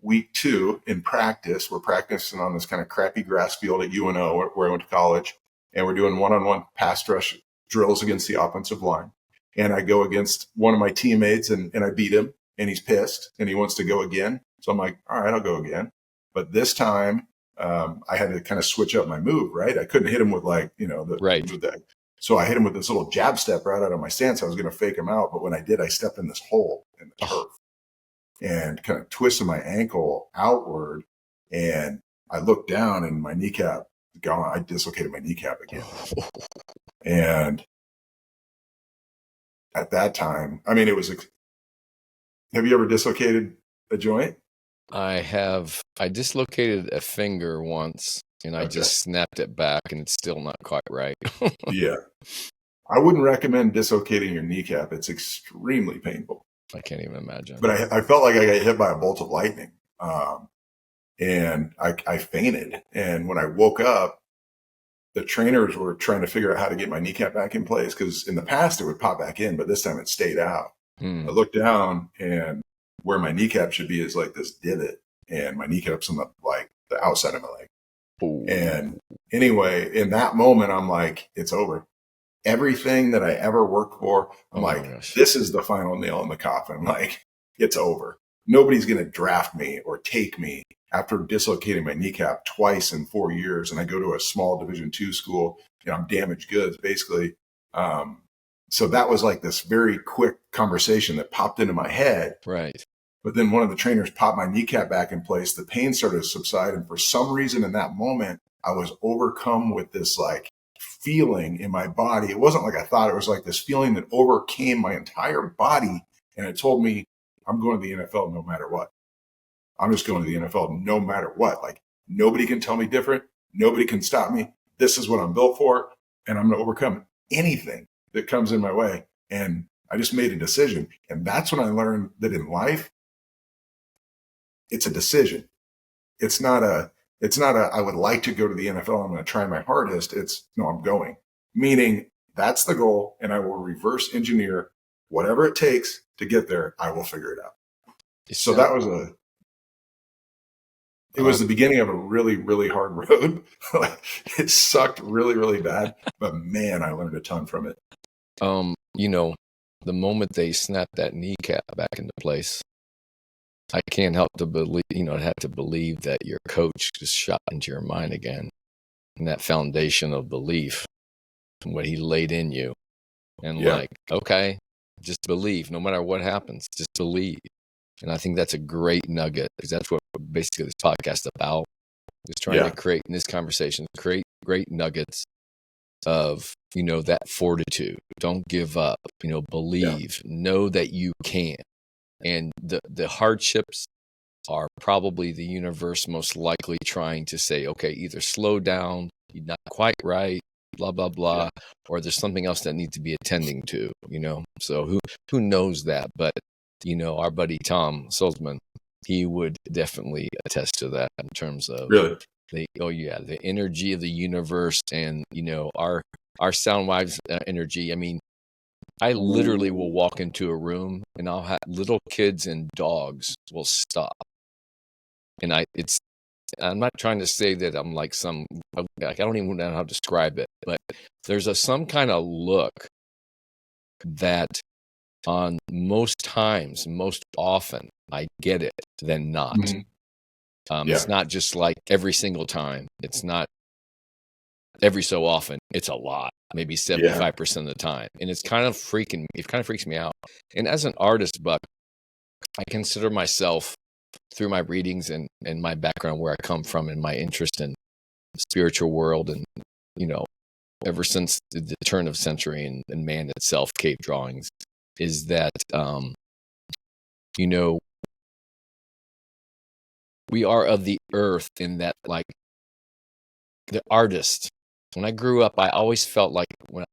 Speaker 4: Week 2 in practice, we're practicing on this kind of crappy grass field at UNO where I went to college. And we're doing one-on-one pass rush drills against the offensive line. And I go against one of my teammates and I beat him, and he's pissed and he wants to go again. So I'm like, all right, I'll go again. But this time I had to kind of switch up my move, right? I couldn't hit him with like,
Speaker 1: right.
Speaker 4: So I hit him with this little jab step right out of my stance. I was going to fake him out. But when I did, I stepped in this hole in the turf and kind of twisted my ankle outward. And I looked down and my kneecap gone. I dislocated my kneecap again. And at that time, I mean, have you ever dislocated a joint?
Speaker 1: I have. I dislocated a finger once, and I just snapped it back, and it's still not quite right.
Speaker 4: Yeah. I wouldn't recommend dislocating your kneecap. It's extremely painful.
Speaker 1: I can't even imagine.
Speaker 4: But I felt like I got hit by a bolt of lightning. And I fainted. And when I woke up, the trainers were trying to figure out how to get my kneecap back in place, because in the past it would pop back in, but this time it stayed out. I looked down, and where my kneecap should be is like this divot, and my kneecap's on the outside of my leg.
Speaker 1: Ooh.
Speaker 4: And anyway, in that moment, I'm like, it's over. Everything that I ever worked for, I'm this is the final nail in the coffin. Like, it's over. Nobody's going to draft me or take me after dislocating my kneecap twice in 4 years, and I go to a small Division II school, I'm damaged goods basically. So that was like this very quick conversation that popped into my head.
Speaker 1: Right.
Speaker 4: But then one of the trainers popped my kneecap back in place. The pain started to subside. And for some reason in that moment, I was overcome with this like feeling in my body. It wasn't like I thought. It was like this feeling that overcame my entire body. And it told me, I'm going to the NFL no matter what. I'm just going to the NFL no matter what. Like, nobody can tell me different. Nobody can stop me. This is what I'm built for. And I'm going to overcome anything that comes in my way. And I just made a decision. And that's when I learned that in life, it's a decision. It's not a, I would like to go to the NFL. I'm going to try my hardest. It's no, I'm going, meaning that's the goal. And I will reverse engineer whatever it takes to get there. I will figure it out. So that was it was the beginning of a really, really hard road. Like, it sucked really, really bad, but man, I learned a ton from it.
Speaker 1: The moment they snapped that kneecap back into place, I can't help to believe, have to believe that your coach just shot into your mind again, and that foundation of belief, what he laid in you, and like, okay, just believe, no matter what happens, just believe. And I think that's a great nugget, because that's what basically this podcast is about, is trying to create in this conversation, create great nuggets of, that fortitude. Don't give up, believe, know that you can. And the hardships are probably the universe most likely trying to say, okay, either slow down, you're not quite right, blah, blah, blah, or there's something else that needs to be attending to, So who knows that? But, our buddy Tom Sulzman, he would definitely attest to that in terms of the energy of the universe and, our sound waves energy. I mean, I literally will walk into a room and I'll have little kids and dogs will stop. And I'm not trying to say that I'm like I don't even know how to describe it, but there's some kind of look that on most times, most often, I get it than not. Mm-hmm. It's not just like every single time. It's not every so often. It's a lot, maybe 75% of the time. And it kind of freaks me out. And as an artist, Buck, I consider myself, through my readings and my background, where I come from and my interest in the spiritual world, and, ever since the turn of century and man itself, cave drawings, is that, we are of the earth, in that, like, the artist. When I grew up, I always felt like it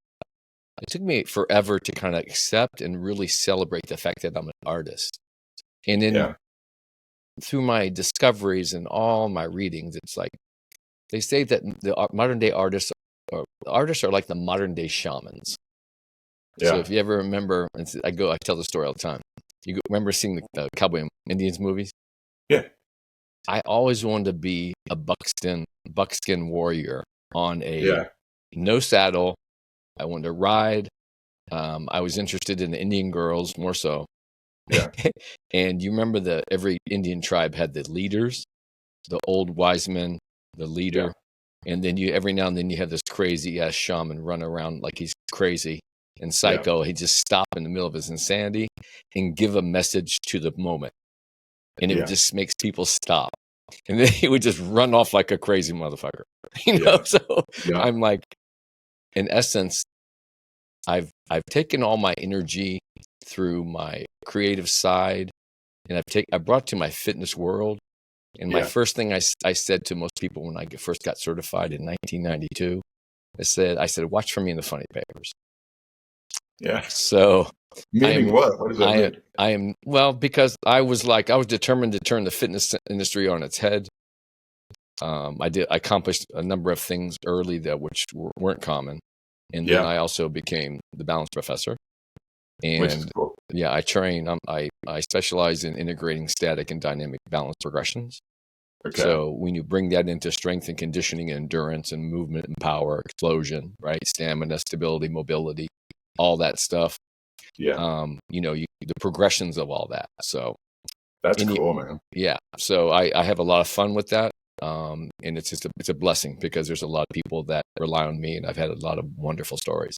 Speaker 1: took me forever to kind of accept and really celebrate the fact that I'm an artist. And then through my discoveries and all my readings, it's like they say that the modern day artists are like the modern day shamans. So if you ever remember, I tell the story all the time. You remember seeing the Cowboy and Indians movies?
Speaker 4: Yeah.
Speaker 1: I always wanted to be a buckskin warrior on no saddle. I wanted to ride. I was interested in the Indian girls more so. Yeah. And you remember every Indian tribe had the leaders, the old wise men, the leader. Yeah. And then every now and then you have this crazy ass shaman run around like he's crazy and psycho. He just stop in the middle of his insanity and give a message to the moment. And it just makes people stop. And then he would just run off like a crazy motherfucker. So I'm like, in essence, I've taken all my energy through my creative side, and I brought it to my fitness world. And my first thing I said to most people when I first got certified in 1992, I said, watch for me in the funny papers.
Speaker 4: Yeah.
Speaker 1: So
Speaker 4: meaning what? What does that mean?
Speaker 1: Because I was determined to turn the fitness industry on its head. I accomplished a number of things early which weren't common. And then I also became the balance professor. And
Speaker 4: cool.
Speaker 1: I train, I specialize in integrating static and dynamic balance progressions. Okay. So when you bring that into strength and conditioning and endurance and movement and power, explosion, right? Stamina, stability, mobility, all that stuff. Yeah. The progressions of all that. So
Speaker 4: That's
Speaker 1: And
Speaker 4: cool, man.
Speaker 1: yeah. So I have a lot of fun with that. And it's just it's a blessing because there's a lot of people that rely on me, and I've had a lot of wonderful stories.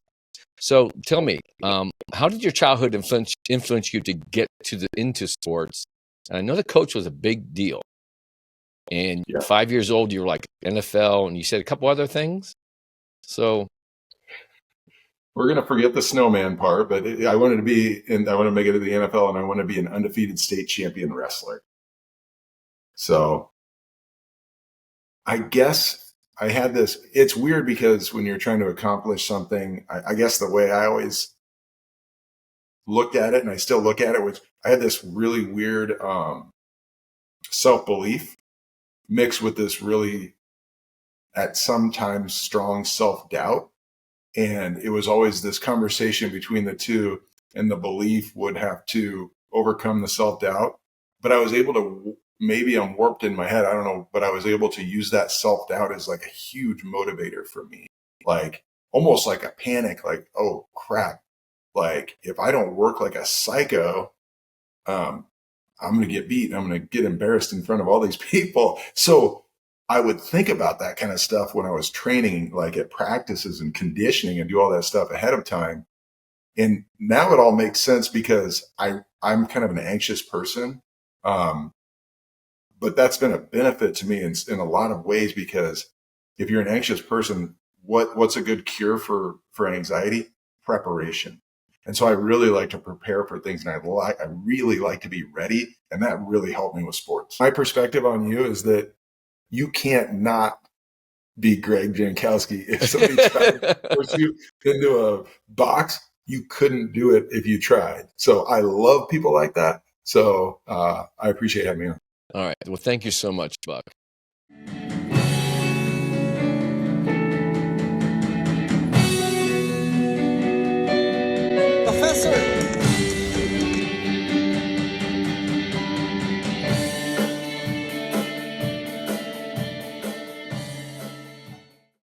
Speaker 1: So tell me, how did your childhood influence you to get into sports? And I know the coach was a big deal. And
Speaker 4: Yeah.
Speaker 1: 5 years old, you were like NFL, and you said a couple other things. So
Speaker 4: We're gonna forget the snowman part, but I wanted to make it to the NFL, and I want to be an undefeated state champion wrestler. So I guess I had this. It's weird because when you're trying to accomplish something, I guess the way I always looked at it, and I still look at it, was I had this really weird self-belief mixed with this really, at sometimes, strong self-doubt. And it was always this conversation between the two, and the belief would have to overcome the self-doubt. But I was able to, maybe I'm warped in my head, I don't know, but I was able to use that self-doubt as like a huge motivator for me. Like almost like a panic, like, oh crap. Like if I don't work like a psycho, I'm going to get beat. I'm going to get embarrassed in front of all these people. So I would think about that kind of stuff when I was training, like at practices and conditioning, and do all that stuff ahead of time. And now it all makes sense because I'm kind of an anxious person. But that's been a benefit to me in a lot of ways, because if you're an anxious person, what's a good cure for anxiety? Preparation. And so I really like to prepare for things, and I really like to be ready. And that really helped me with sports. My perspective on you is that you can't not be Greg Jankowski. If somebody tried to force you into a box, you couldn't do it if you tried. So I love people like that. So I appreciate having me on.
Speaker 1: all right. Well, thank you so much, Buck.